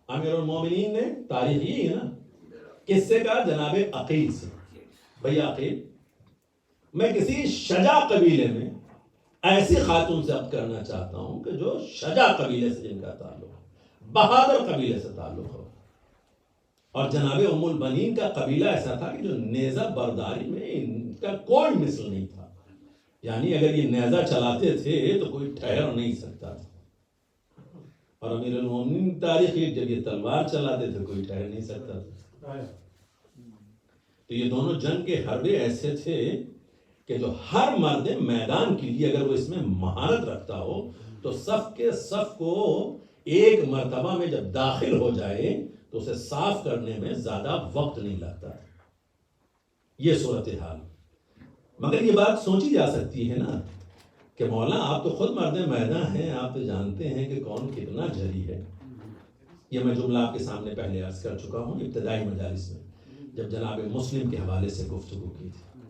امیر المومنین نے؟ تاریخ یہی ہے نا. کس سے کہا؟ جناب عقیل سے. بھیا عقیل، میں کسی شجاع قبیلے میں ایسی خاتون سے عقد کرنا چاہتا ہوں کہ جو شجاع قبیلے سے جن کا تعلق ہو، بہادر قبیلے سے تعلق ہو. اور جناب ام البنین کا قبیلہ ایسا تھا کہ جو نیزہ برداری میں ان کا کوئی مثل نہیں تھا. یعنی اگر یہ نیزہ چلاتے تھے تو کوئی ٹھہر نہیں سکتا تھا. اور امیر المومنین کی تاریخ ایک جب یہ تلوار چلاتے تھے کوئی ٹھہر نہیں سکتا تھا. تو یہ دونوں جنگ کے حربے ایسے تھے کہ جو ہر مرد میدان کے لیے اگر وہ اس میں مہارت رکھتا ہو تو صف کے صف کو ایک مرتبہ میں جب داخل ہو جائے تو اسے صاف کرنے میں زیادہ وقت نہیں لگتا. یہ صورتحال. مگر یہ بات سوچی جا سکتی ہے نا کہ مولا آپ تو خود مرد میدان ہیں، آپ تو جانتے ہیں کہ کون کتنا جری ہے. یہ میں جملہ آپ کے سامنے پہلے عرض کر چکا ہوں ابتدائی مجالس میں جب جناب مسلم کے حوالے سے گفتگو کی تھی.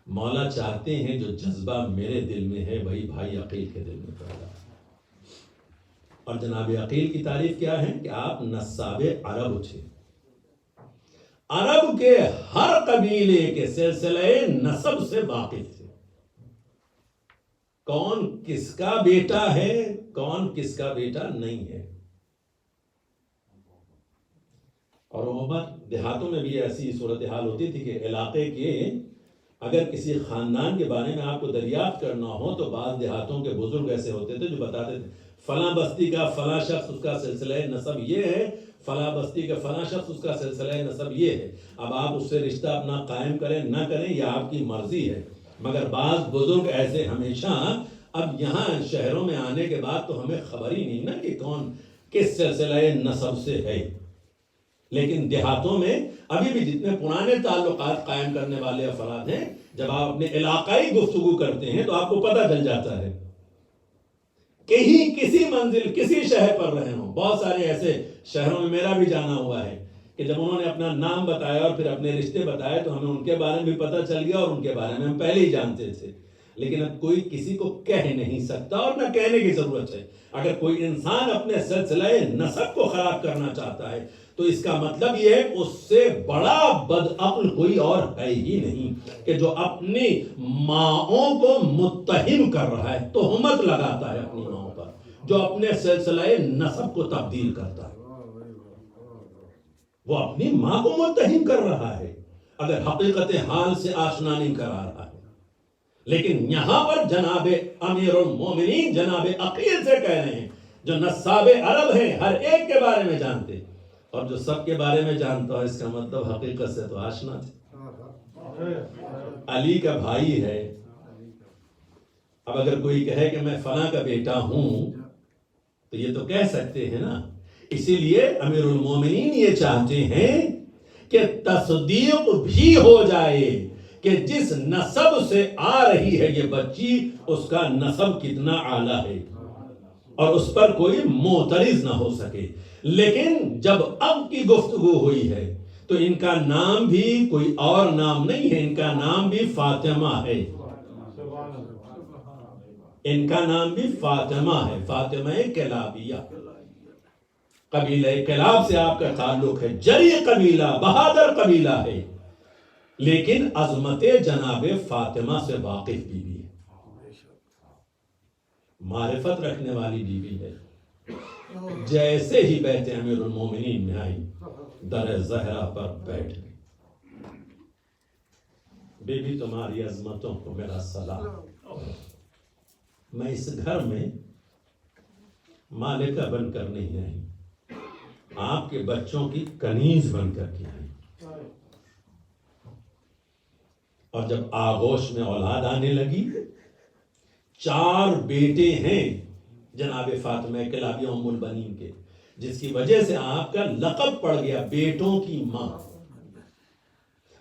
مولا چاہتے ہیں جو جذبہ میرے دل میں ہے وہی بھائی عقیل کے دل میں پیدا. اور جناب عقیل کی تعریف کیا ہے کہ آپ نساب عرب تھے. عرب کے ہر قبیلے کے سلسلے نسب سے واقف تھے. کون کس کا بیٹا ہے, کون کس کا بیٹا نہیں ہے. اور عمر دیہاتوں میں بھی ایسی صورتحال ہوتی تھی کہ علاقے کے اگر کسی خاندان کے بارے میں آپ کو دریافت کرنا ہو تو بعض دیہاتوں کے بزرگ ایسے ہوتے تھے جو بتاتے تھے فلاں بستی کا فلاں شخص اس کا سلسلہ نسب یہ ہے, فلاں بستی کا فلاں شخص اس کا سلسلہ نسب یہ ہے. اب آپ اس سے رشتہ اپنا قائم کریں نہ کریں یہ آپ کی مرضی ہے, مگر بعض بزرگ ایسے ہمیشہ. اب یہاں شہروں میں آنے کے بعد تو ہمیں خبر ہی نہیں نا کہ کون کس سلسلہ نسب سے ہے, لیکن دیہاتوں میں ابھی بھی جتنے پرانے تعلقات قائم کرنے والے افراد ہیں جب آپ اپنے علاقائی گفتگو کرتے ہیں تو آپ کو پتہ چل جاتا ہے کہیں کسی منزل کسی شہر پر رہے ہوں. بہت سارے ایسے شہروں میں میرا بھی جانا ہوا ہے کہ جب انہوں نے اپنا نام بتایا اور پھر اپنے رشتے بتائے تو ہمیں ان کے بارے میں بھی پتہ چل گیا اور ان کے بارے میں ہم پہلے ہی جانتے تھے. لیکن اب کوئی کسی کو کہہ نہیں سکتا اور نہ کہنے کی ضرورت ہے. اگر کوئی انسان اپنے سلسلہ نسب کو خراب کرنا چاہتا ہے تو اس کا مطلب یہ ہے اس سے بڑا بدعقل کوئی اور ہے ہی نہیں کہ جو اپنی ماؤں کو متہم کر رہا ہے, تہمت لگاتا ہے اپنی ماؤں پر, جو اپنے سلسلہ نسب کو تبدیل کرتا ہے. وہ اپنی ماں کو متہم کر رہا ہے اگر حقیقت حال سے آشنا نہیں کرا رہا ہے. لیکن یہاں پر جناب امیر المومنین جناب عقیل سے کہہ رہے ہیں جو نساب عرب ہیں ہر ایک کے بارے میں جانتے, اور جو سب کے بارے میں جانتا ہے اس کا مطلب حقیقت سے تو آشنا تھے. علی کا بھائی ہے. اب اگر کوئی کہے کہ میں فلاں کا بیٹا ہوں تو یہ تو کہہ سکتے ہیں نا. اسی لیے امیر المومنین یہ چاہتے ہیں کہ تصدیق بھی ہو جائے کہ جس نسب سے آ رہی ہے یہ بچی اس کا نسب کتنا اعلیٰ ہے اور اس پر کوئی معترض نہ ہو سکے. لیکن جب اب کی گفتگو ہوئی ہے تو ان کا نام بھی کوئی اور نام نہیں ہے, ان کا نام بھی فاطمہ ہے. ان کا نام بھی فاطمہ ہے, فاطمہ کلابیہ. قبیلہ کلاب سے آپ کا تعلق ہے, جری قبیلہ, بہادر قبیلہ ہے, لیکن عظمت جناب فاطمہ سے واقف بیوی ہے, معرفت رکھنے والی بیوی ہے. جیسے ہی بیت امیر المومنین میں آئی در زہرا پر بیٹھ گئی. بی بی تمہاری عظمتوں کو میرا سلام. میں اس گھر میں مالکہ بن کر نہیں آئی, آپ کے بچوں کی کنیز بن کر کے آئی. اور جب آغوش میں اولاد آنے لگی, 4 بیٹے ہیں جناب فاطمہ کلابیہ ام البنین کے, جس کی وجہ سے آپ کا لقب پڑ گیا بیٹوں کی ماں.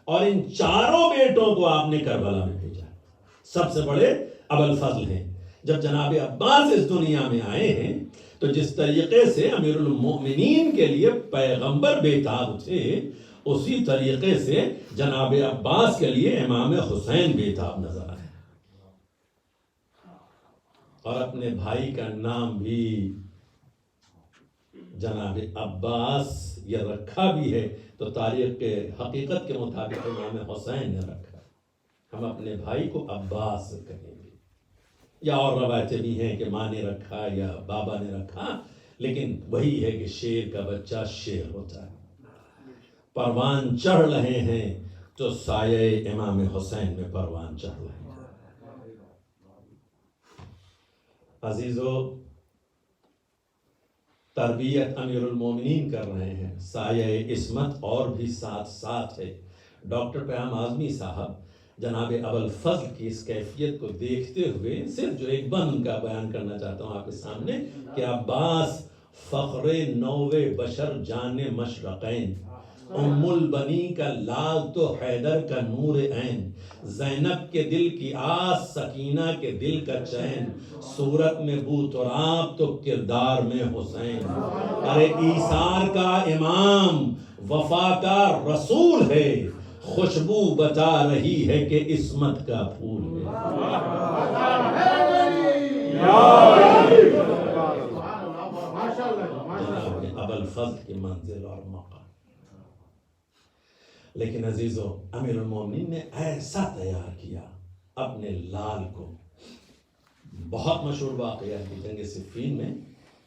اور ان 4 بیٹوں کو آپ نے کربلا میں بھیجا. سب سے بڑے ابوالفضل ہیں. جب جناب عباس اس دنیا میں آئے ہیں تو جس طریقے سے امیر المؤمنین کے لیے پیغمبر بےتاب تھے اسی طریقے سے جناب عباس کے لیے امام حسین بےتاب نظر آئے. اور اپنے بھائی کا نام بھی جناب عباس یہ رکھا بھی ہے تو تاریخ کے حقیقت کے مطابق امام حسین نے رکھا. ہم اپنے بھائی کو عباس کہیں گے, یا اور روایتیں بھی ہیں کہ ماں نے رکھا یا بابا نے رکھا, لیکن وہی ہے کہ شیر کا بچہ شیر ہوتا ہے. پروان چڑھ رہے ہیں تو سایہ امام حسین میں پروان چڑھ رہے ہیں. عزیزو, تربیت امیر المومنین کر رہے ہیں, سایہ عصمت اور بھی ساتھ ساتھ ہے. ڈاکٹر پیام اعظمی صاحب جناب ابوالفضل کی اس کیفیت کو دیکھتے ہوئے صرف جو ایک بند کا بیان کرنا چاہتا ہوں آپ کے سامنے کہ عباس فخر نوے بشر جان مشرقین, ام البنی کا لال تو حیدر کا نور عین، زینب کے دل کی آس سکینہ کے دل کا چین، صورت میں بو تراب تو کردار میں حسین، ارے ایثار کا امام وفا کا رسول ہے، خوشبو بتا رہی ہے کہ عصمت کا پھول ہے۔ جناب ابوالفضل کی منزل اور مقام، لیکن عزیزو امیر المومنین نے ایسا تیار کیا اپنے لال کو۔ بہت مشہور واقعہ ہے کہ جنگ صفین میں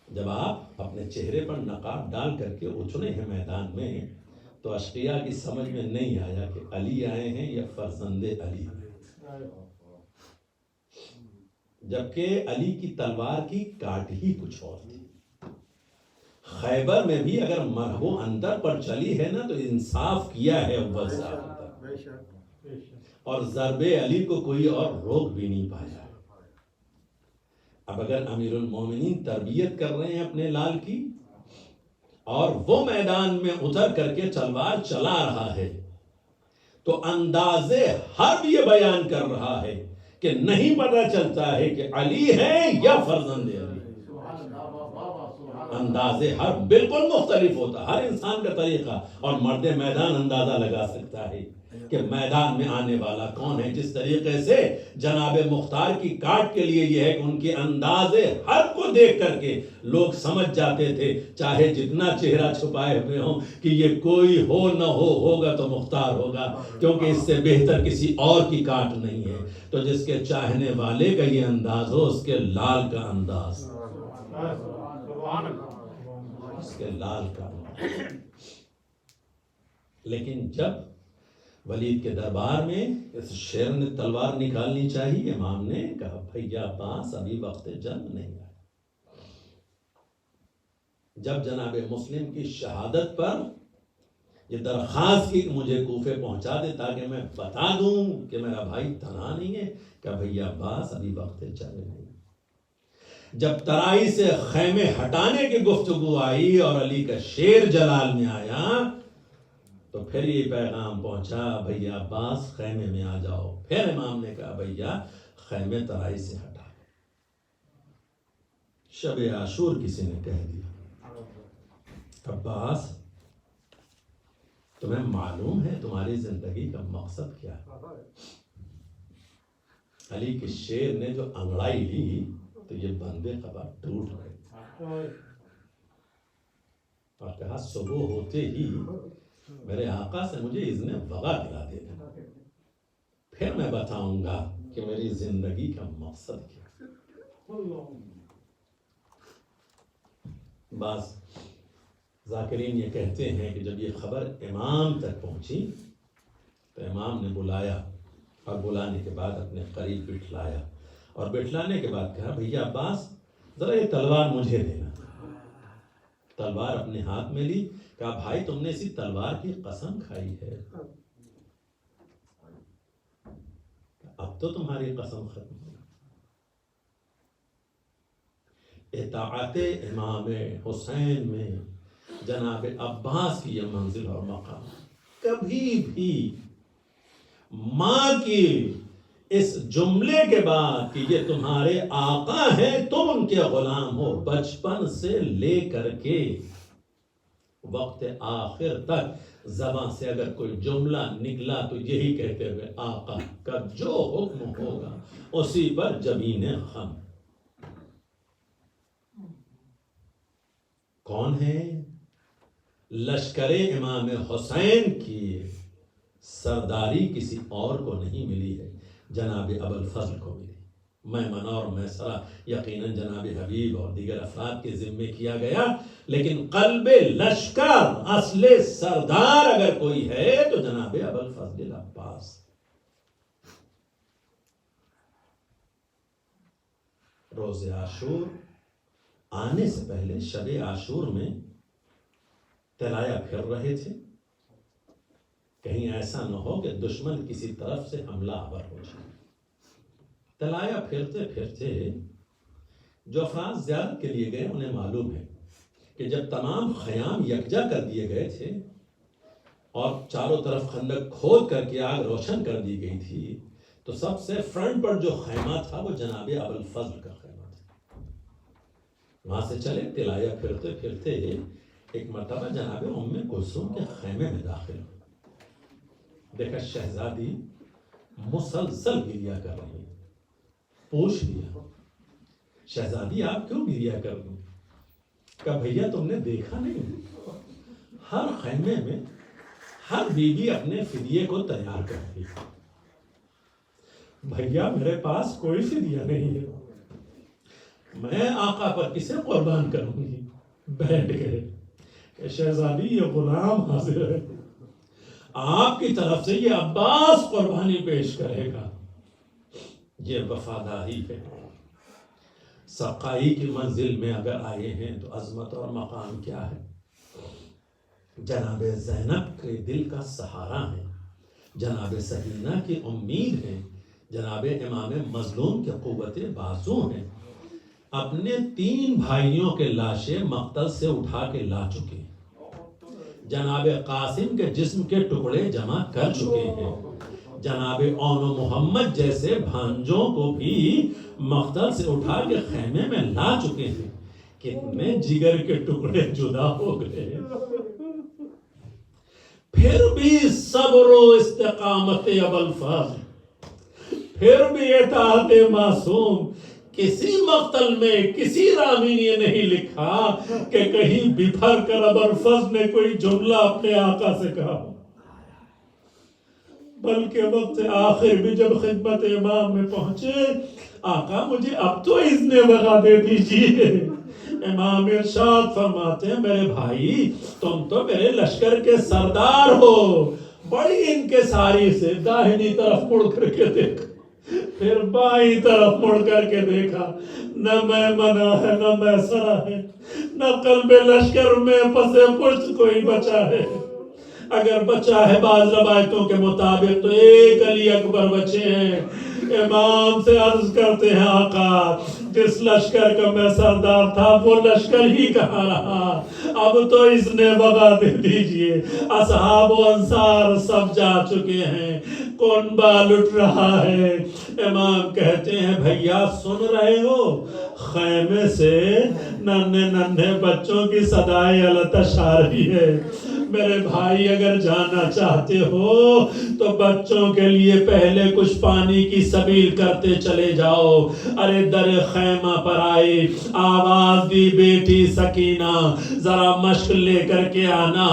جب آپ اپنے چہرے پر نقاب ڈال کر کے اترے ہیں میدان میں تو اشقیاء کی سمجھ میں نہیں آیا کہ علی آئے ہیں یا فرزند علی، جبکہ علی کی تلوار کی کاٹ ہی کچھ اور تھی۔ خیبر میں بھی اگر مرہو اندر پر چلی ہے نا تو انصاف کیا ہے اول صاحب، اور ضرب علی کو کوئی اور روک بھی نہیں پایا۔ اب اگر امیر المومنین تربیت کر رہے ہیں اپنے لال کی اور وہ میدان میں اتر کر کے تلوار چلا رہا ہے تو انداز حرب یہ بیان کر رہا ہے کہ نہیں پتہ چلتا ہے کہ علی ہے یا فرزند علی۔ انداز حرب بالکل مختلف ہوتا، ہر انسان کا طریقہ اور مرد میدان اندازہ لگا سکتا ہے کہ میدان میں آنے والا کون ہے۔ جس طریقے سے جناب مختار کی کاٹ کے لیے یہ ہے کہ ان کے انداز حرب کو دیکھ کر کے لوگ سمجھ جاتے تھے چاہے جتنا چہرہ چھپائے ہوئے ہوں کہ یہ کوئی ہو نہ ہو، ہوگا تو مختار ہوگا، کیونکہ اس سے بہتر کسی اور کی کاٹ نہیں ہے۔ تو جس کے چاہنے والے کا یہ انداز ہو، اس کے لال کا انداز، اس کے لال کا انداز۔ لیکن جب ولید کے دربار میں اس شیر نے تلوار نکالنی چاہیے، امام نے کہا بھیا عباس ابھی وقت جنگ نہیں آیا۔ جب جناب مسلم کی شہادت پر یہ درخواست کی کہ مجھے کوفے پہنچا دے تاکہ میں بتا دوں کہ میرا بھائی تنہا نہیں ہے، کہا بھیا عباس ابھی وقت جنگ نہیں۔ جب ترائی سے خیمے ہٹانے کی گفتگو آئی اور علی کا شیر جلال میں آیا تو پھر یہ پیغام پہنچا بھیا عباس خیمے میں آ جاؤ۔ پھر امام نے کہا بھیا خیمے ترائی سے ہٹا۔ شب عاشور کسی نے کہہ دیا عباس تمہیں معلوم ہے تمہاری زندگی کا مقصد کیا ہے؟ علی کے شیر نے جو انگڑائی لی تو یہ بندے خبر ٹوٹ گئے اور کہا صبح ہوتے ہی میرے آقا سے مجھے اذن وغا دلا دینا، پھر میں بتاؤں گا کہ میری زندگی کا مقصد کیا۔ بعض ذاکرین یہ کہتے ہیں کہ جب یہ خبر امام تک پہنچی تو امام نے بلایا اور بلانے کے بعد اپنے قریب بٹھلایا اور بٹھلانے کے بعد کہا بھیا عباس ذرا یہ تلوار مجھے دینا۔ تلوار اپنے ہاتھ میں لی، کہا بھائی تم نے اسی تلوار کی قسم کھائی ہے، اب تو تمہاری قسم ختم ہو۔ اطاعت امام حسین میں جناب عباس کی یہ منزل اور مقام، کبھی بھی ماں کی اس جملے کے بعد کہ یہ تمہارے آقا ہیں تم ان کے غلام ہو، بچپن سے لے کر کے وقت آخر تک زبان سے اگر کوئی جملہ نکلا تو یہی کہتے ہوئے آقا کا جو حکم ہوگا اسی پر جبین خم۔ کون ہے؟ لشکر امام حسین کی سرداری کسی اور کو نہیں ملی ہے، جناب ابوالفضل کو ملی۔ میمنہ اور میسرہ یقیناً جناب حبیب اور دیگر افراد کے ذمے کیا گیا، لیکن قلب لشکر اصل سردار اگر کوئی ہے تو جناب ابوالفضل عباس۔ روز عاشور آنے سے پہلے شب عاشور میں طلایہ پھر رہے تھے، کہیں ایسا نہ ہو کہ دشمن کسی طرف سے حملہ آور ہو جائے۔ طلایہ پھرتے پھرتے جو افراد زیارت کے لیے گئے انہیں معلوم ہے کہ جب تمام خیام یکجا کر دیے گئے تھے اور چاروں طرف خندق کھود کر کے آگ روشن کر دی گئی تھی، تو سب سے فرنٹ پر جو خیمہ تھا وہ جناب ابوالفضل کا خیمہ تھا۔ وہاں سے چلے طلایہ پھرتے پھرتے ایک مرتبہ جناب ام کلثوم کے خیمے میں داخل ہوئے، دیکھا شہزادی مسلسل گریہ کر رہی ہے۔ پوچھ لیا، شہزادی آپ کیوں گریہ کر رہی ہیں؟ کہا بھیا تم نے دیکھا نہیں، ہر خیمے میں ہر بیوی اپنے فدیے کو تیار کرتی ہے۔ بھیا میرے پاس کوئی فدیہ نہیں ہے، میں آقا پر کسے قربان کروں گی؟ بیٹھ گئے کہ شہزادی یہ غلام حاضر ہے، آپ کی طرف سے یہ عباس قربانی پیش کرے گا۔ یہ وفاداری ہے۔ سقائی کی منزل میں اگر آئے ہیں تو عظمت اور مقام کیا ہے؟ جناب زینب کے دل کا سہارا ہے، جناب سکینہ کی امید ہے، جناب امام مظلوم کے قوت بازو ہیں۔ اپنے 3 بھائیوں کے لاشیں مقتل سے اٹھا کے لا چکے ہیں، جناب قاسم کے جسم کے ٹکڑے جمع کر چکے ہیں، جناب اون و محمد جیسے بھانجوں کو بھی مقتل سے اٹھا کے خیمے میں لا چکے ہیں۔ کتنے جگر کے ٹکڑے جدا ہو گئے، پھر بھی صبر و استقامت ابوالفضل، پھر بھی اطاعت معصوم۔ کسی مقتل میں کسی راوی نے نہیں لکھا کہ کہیں بپھر کر ابوالفضل نے کوئی جملہ اپنے آقا سے کہا، بلکہ وقت آخر بھی جب خدمت امام میں پہنچے، آقا مجھے اب تو اذن وغیرہ دے دیجیے۔ امام ارشاد فرماتے ہیں میرے بھائی تم تو میرے لشکر کے سردار ہو، بڑی انکساری سے داہنی طرف مڑ کر کے دیکھا، پھر بائیں طرف مڑ کر کے دیکھا، نہ میں منع ہے نہ میں سرا ہے، نہ قلب لشکر میں پس پشت کوئی بچا ہے۔ اگر بچا ہے بعض روایتوں کے مطابق تو ایک علی اکبر بچے ہیں۔ امام سے عرض کرتے ہیں آقا جس لشکر کا میں سردار تھا وہ لشکر ہی کہاں رہا، اب تو اذن وغیرہ دے دیجئے، اصحاب و انصار سب جا چکے ہیں، کنبہ لٹ رہا ہے۔ امام کہتے ہیں بھیا سن رہے ہو، خیمے سے ننھے ننھے بچوں کی صدائے التش آ رہی ہے۔ میرے بھائی اگر جانا چاہتے ہو تو بچوں کے لیے پہلے کچھ پانی کی سبیل کرتے چلے جاؤ۔ ارے در خیمہ پر آئے، آواز دی بیٹی سکینہ ذرا مشق لے کر کے آنا۔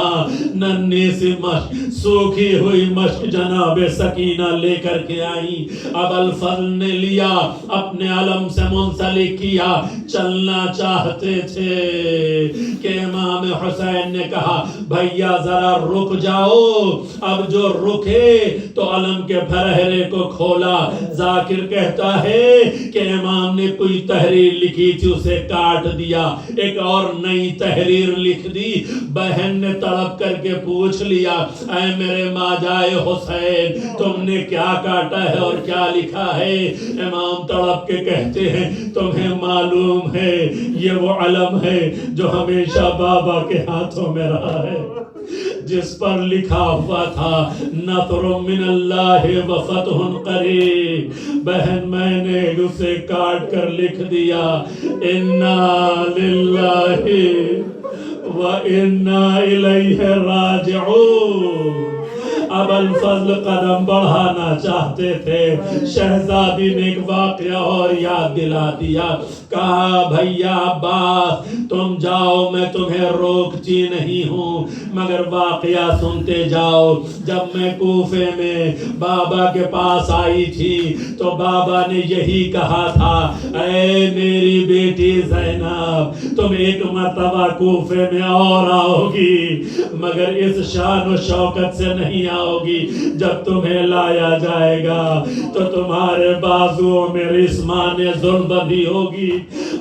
ننھی سی مشق، سوکھی ہوئی مشق جناب سکینہ لے کر کے آئی۔ ابوالفضل نے لیا، اپنے علم سے منسلک کیا، چلنا چاہتے تھے کہ امام حسین نے کہا بھیا ذرا رک جاؤ۔ اب جو رکے تو علم کے پھرہرے کو کھولا۔ ذاکر کہتا ہے کہ امام نے کوئی تحریر لکھی تھی اسے کاٹ دیا، ایک اور نئی تحریر لکھ دی۔ بہن نے تڑپ کر کے پوچھ لیا اے میرے ماجائے حسین تم نے کیا کاٹا ہے اور کیا لکھا ہے؟ امام تڑپ کے کہتے ہیں تمہیں معلوم ہے یہ وہ علم ہے جو ہمیشہ بابا کے ہاتھوں میں رہا ہے، جس پر لکھا ہوا تھا نصر من اللہ و فتح قریب۔ بہن میں نے اسے کاٹ کر لکھ دیا انا للہ و انا الیہ راجعون۔ ابوالفضل قدم بڑھانا چاہتے تھے، شہزادی نے ایک واقعہ اور یاد دلا دیا، کہا بھیا عباس تم جاؤ میں تمہیں روکتی نہیں ہوں، مگر واقعہ سنتے جاؤ۔ جب میں کوفے میں بابا کے پاس آئی تھی تو بابا نے یہی کہا تھا اے میری بیٹی زینب تم ایک مرتبہ کوفے میں اور آؤ گی، مگر اس شان و شوکت سے نہیں آؤ گی۔ جب تمہیں لایا جائے گا تو تمہارے بازوؤں میں رسمان ظلم بندھی ہوگی،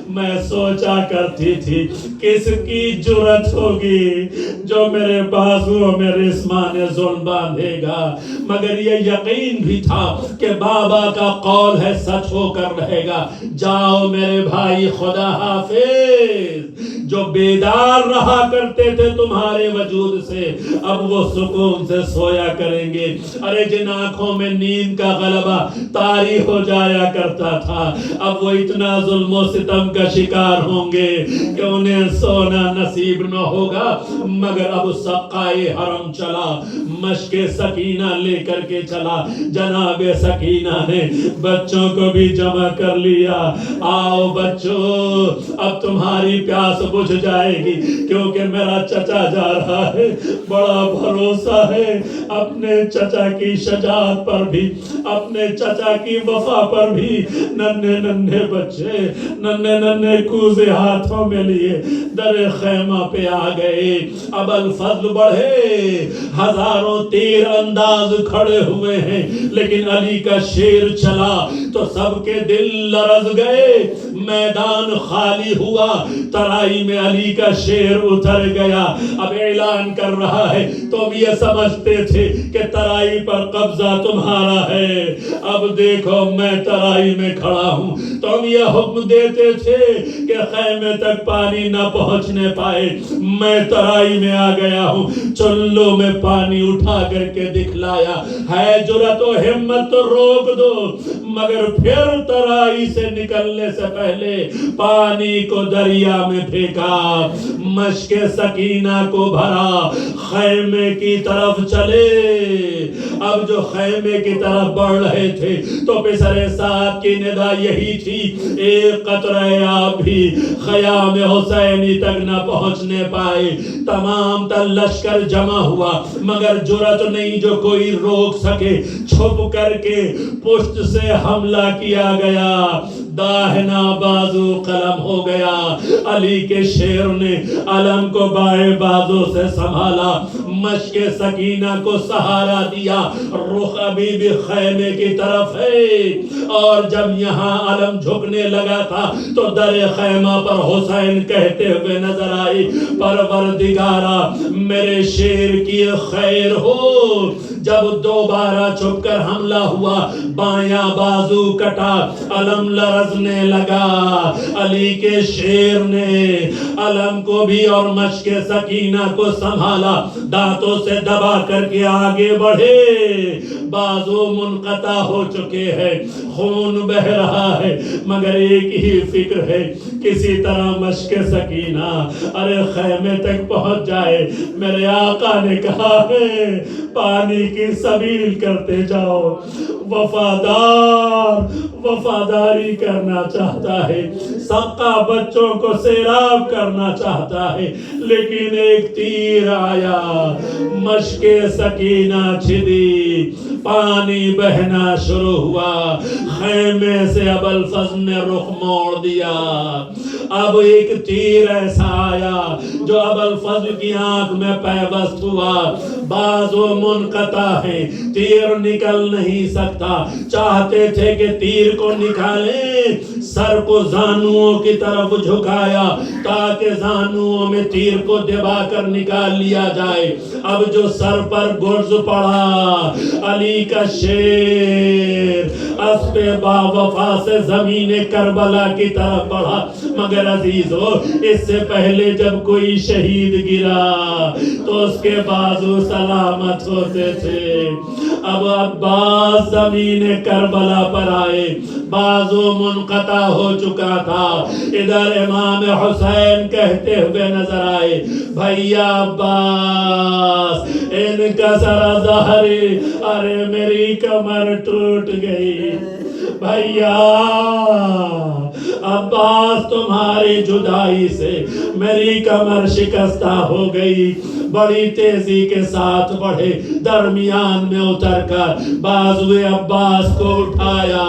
میں سوچا کرتی تھی کس کی جرت ہوگی جو میرے بازو میں رسمان ظلم باندھے گا، مگر یہ یقین بھی تھا کہ بابا کا قول ہے سچ ہو کر رہے گا۔ جاؤ میرے بھائی، خدا حافظ۔ جو بیدار رہا کرتے تھے تمہارے وجود سے، اب وہ سکون سے سویا کریں گے۔ ارے جن آنکھوں میں نیند کا غلبہ طاری ہو جایا کرتا تھا، اب وہ اتنا ظلم و ستم کا شکار ہوں گے کہ انہیں سونا نصیب نہ ہوگا۔ مگر اب سقائے حرم چلا، مشق سکینہ لے کر کے چلا۔ جناب سکینہ نے بچوں کو بھی جمع کر لیا۔ آؤ بچوں، اب تمہاری پیاس بجھ جائے گی، کیونکہ میرا چچا جا رہا ہے۔ بڑا بھروسہ ہے اپنے چچا کی شجاعت پر بھی، اپنے چچا کی وفا پر بھی۔ ننھے ننھے بچے ننھے ننھے کوزے ہاتھوں میں لیے در خیمہ پہ آ گئے۔ اب الفضل بڑھے، ہزاروں تیر انداز کھڑے ہوئے ہیں، لیکن علی کا شیر چلا تو سب کے دل لرز گئے۔ میدان خالی ہوا، ترائی میں علی کا شیر اتر گیا۔ اب اعلان کر رہا ہے، تم یہ سمجھتے تھے کہ ترائی پر قبضہ تمہارا ہے، اب دیکھو میں ترائی میں کھڑا ہوں۔ تم یہ حکم دیتے تھے کہ خیمے تک پانی نہ پہنچنے پائے، میں ترائی میں آ گیا ہوں، چلو میں پانی اٹھا کر کے دکھلایا ہے۔ جرأت و ہمت تو روک دو، مگر پھر ترائی سے نکلنے سے پہلے پانی کو دریا میں پھینکا، مشق سکینہ کو بھرا، خیمے کی طرف چلے۔ اب جو خیمے کی طرف بڑھ رہے تھے تو پسر سعد کی ندا یہی تھی، ایک قطرہ آب بھی خیام حسینی تک نہ پہنچنے پائے۔ تمام تر لشکر جمع ہوا، مگر جرأت نہیں جو کوئی روک سکے۔ چھپ کر کے پشت سے حملہ کیا گیا، داہنا بازو قلم ہو گیا۔ علی کے شیر نے علم کو بائیں بازو سے سنبھالا، مشق سکینہ کو سہارا دیا۔ رخ ابھی بھی خیمے کی طرف ہے، اور جب یہاں علم جھکنے لگا تھا تو در خیمہ پر حسین کہتے ہوئے نظر آئی، پروردگارا میرے شیر کی خیر ہو۔ جب دوبارہ چھپ کر حملہ ہوا، بایاں بازو کٹا، علم لرزنے لگا۔ علی کے شیر نے علم کو بھی اور مشق سکینہ کو سنبھالا، دانتوں سے دبا کر کے آگے بڑھے۔ بازو منقطع ہو چکے ہیں، خون بہ رہا ہے، مگر ایک ہی فکر ہے، کسی طرح مشق سکینہ ارے خیمے تک پہنچ جائے۔ میرے آقا نے کہا ہے پانی کی سبیل کرتے جاؤ۔ وفاداری کرنا چاہتا ہے، سقا بچوں کو سیراب کرنا چاہتا ہے، لیکن ایک تیر آیا، مشق سکینہ چھدی، پانی بہنا شروع ہوا۔ خیمے سے ابوالفضل نے رخ موڑ دیا۔ اب ایک تیر ایسا آیا جو ابوالفضل کی آنکھ میں پیوست ہوا، بازو منقطع ہے، تیر نکل نہیں سکتا۔ چاہتے تھے کہ تیر کو نکالیں، سر کو زانوؤں کی طرف جھکایا تاکہ زانوؤں میں تیر کو دبا کر نکال لیا جائے۔ اب جو سر پر گرز پڑا، علی کا شیر اسب با وفا سے زمین کربلا کی طرف بڑھا۔ مگر عزیزو، اس سے پہلے جب کوئی شہید گرا تو اس کے بازو سلامت ہوتے تھے۔ اب عباس زمین کربلا پر آئے، بازو منقطع ہو چکا تھا۔ ادھر امام حسین کہتے ہوئے نظر آئے، بھیا عباس انکسر ظہری، ارے میری کمر ٹوٹ گئی۔ بھیا عباس تمہاری جدائی سے میری کمر شکستہ ہو گئی۔ بڑی تیزی کے ساتھ بڑھے، درمیان میں اتر کر بازو عباس کو اٹھایا،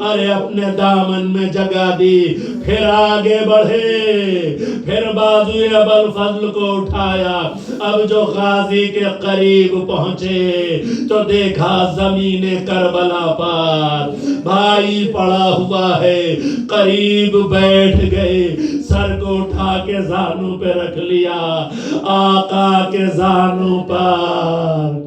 ارے اپنے دامن میں جگہ دی، پھر آگے بڑھے، پھر بازوئے ابوالفضل کو اٹھایا۔ اب جو غازی کے قریب پہنچے تو دیکھا زمین کربلا پر بھائی پڑا ہوا ہے، قریب بیٹھ گئے، سر کو اٹھا کے زانوں پہ رکھ لیا، آقا کے زانوں پر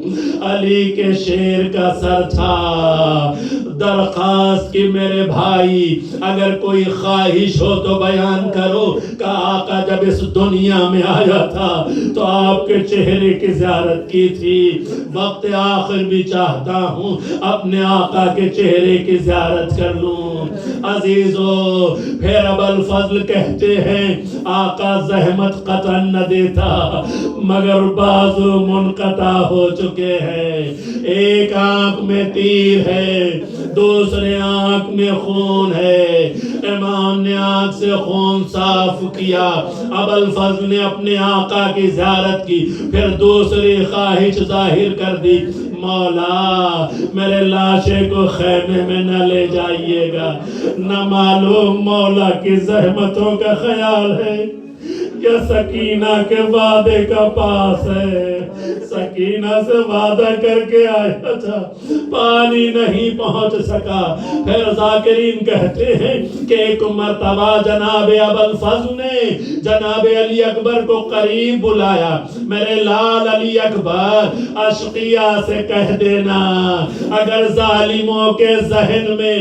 علی کے شیر کا سر تھا۔ درخواست کی میرے بھائی اگر کوئی خواہش ہو تو بیان کرو کہ آقا جب اس دنیا میں آیا تھا تو آپ کے چہرے کی زیارت کی تھی، وقت آخر بھی چاہتا ہوں اپنے آقا کے چہرے کی زیارت کر لوں۔ عزیزو پھر ابوالفضل کہتے ہیں آقا زحمت قطع نہ دیتا مگر بازو منقطع ہو چکے ہیں، ایک آنکھ میں تیر ہے، دوسرے آنکھ میں خون ہے۔ امام نے آنکھ سے خون صاف کیا، ابوالفضل نے اپنے آقا کی زیارت کی، پھر دوسری خواہش ظاہر کر دی، مولا میرے لاشے کو خیمے میں نہ لے جائیے گا، نہ معلوم مولا کی زحمتوں کا خیال ہے یا سکینہ کے وعدے کا پاس ہے۔ سکینہ سے وعدہ کر کے آیا تھا، پانی نہیں پہنچ سکا۔ پھر ذاکرین کہتے ہیں کہ ایک مرتبہ جناب ابوالفضل نے جناب علی اکبر کو قریب بلایا، میرے لال علی اکبر اشقیاء سے کہہ دینا اگر ظالموں کے ذہن میں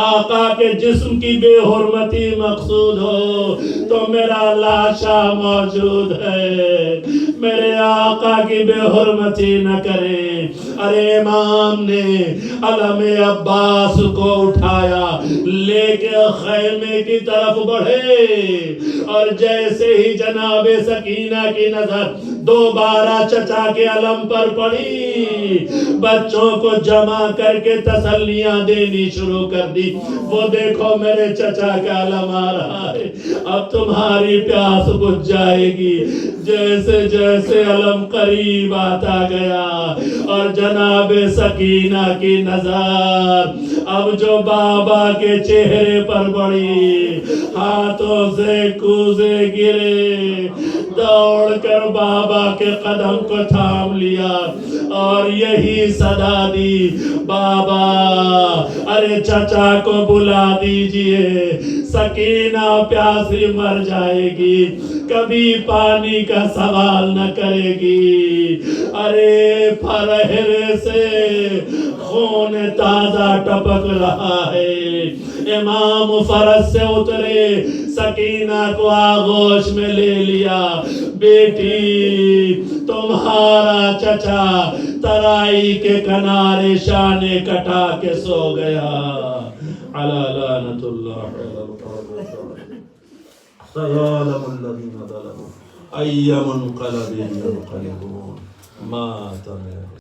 آقا کے جسم کی بے حرمتی مقصود ہو تو میرا لاشا موجود ہے، میرے آقا کی بے حرمتی نہ کریں۔ ارے امام نے علم عباس کو اٹھایا، لے کے خیمے کی طرف بڑھے، اور جیسے ہی جناب سکینہ کی نظر دوبارہ چچا کے علم پر پڑی، بچوں کو جمع کر کے تسلیاں دینی شروع کر دی، وہ دیکھو میرے چچا کا علم آ رہا ہے، اب تمہاری پیاس بجھ جائے گی۔ جیسے جیسے علم قریب آتا گیا اور جناب سکینہ کی نظر اب جو بابا کے چہرے پر پڑی، ہاتھوں سے کوزے گرے، دوڑ کر بابا کے قدم کو تھام لیا اور یہی صدا دی، بابا ارے چچا کو بلا دیجئے، سکینہ پیاسی مر جائے گی، کبھی پانی کا سوال نہ کرے گی۔ ارے پھرہرے سے خون تازہ ٹپک رہا ہے، امام فرس سے اترے، سکینہ کو آغوش میں لے لیا، بیٹی تمہارا چچا ترائی کے کنارے شانے کٹا کے سو گیا، علی لعنت اللہ علی القبر، سیعلم الذین ظلموا ای منقلب ینقلبون، ما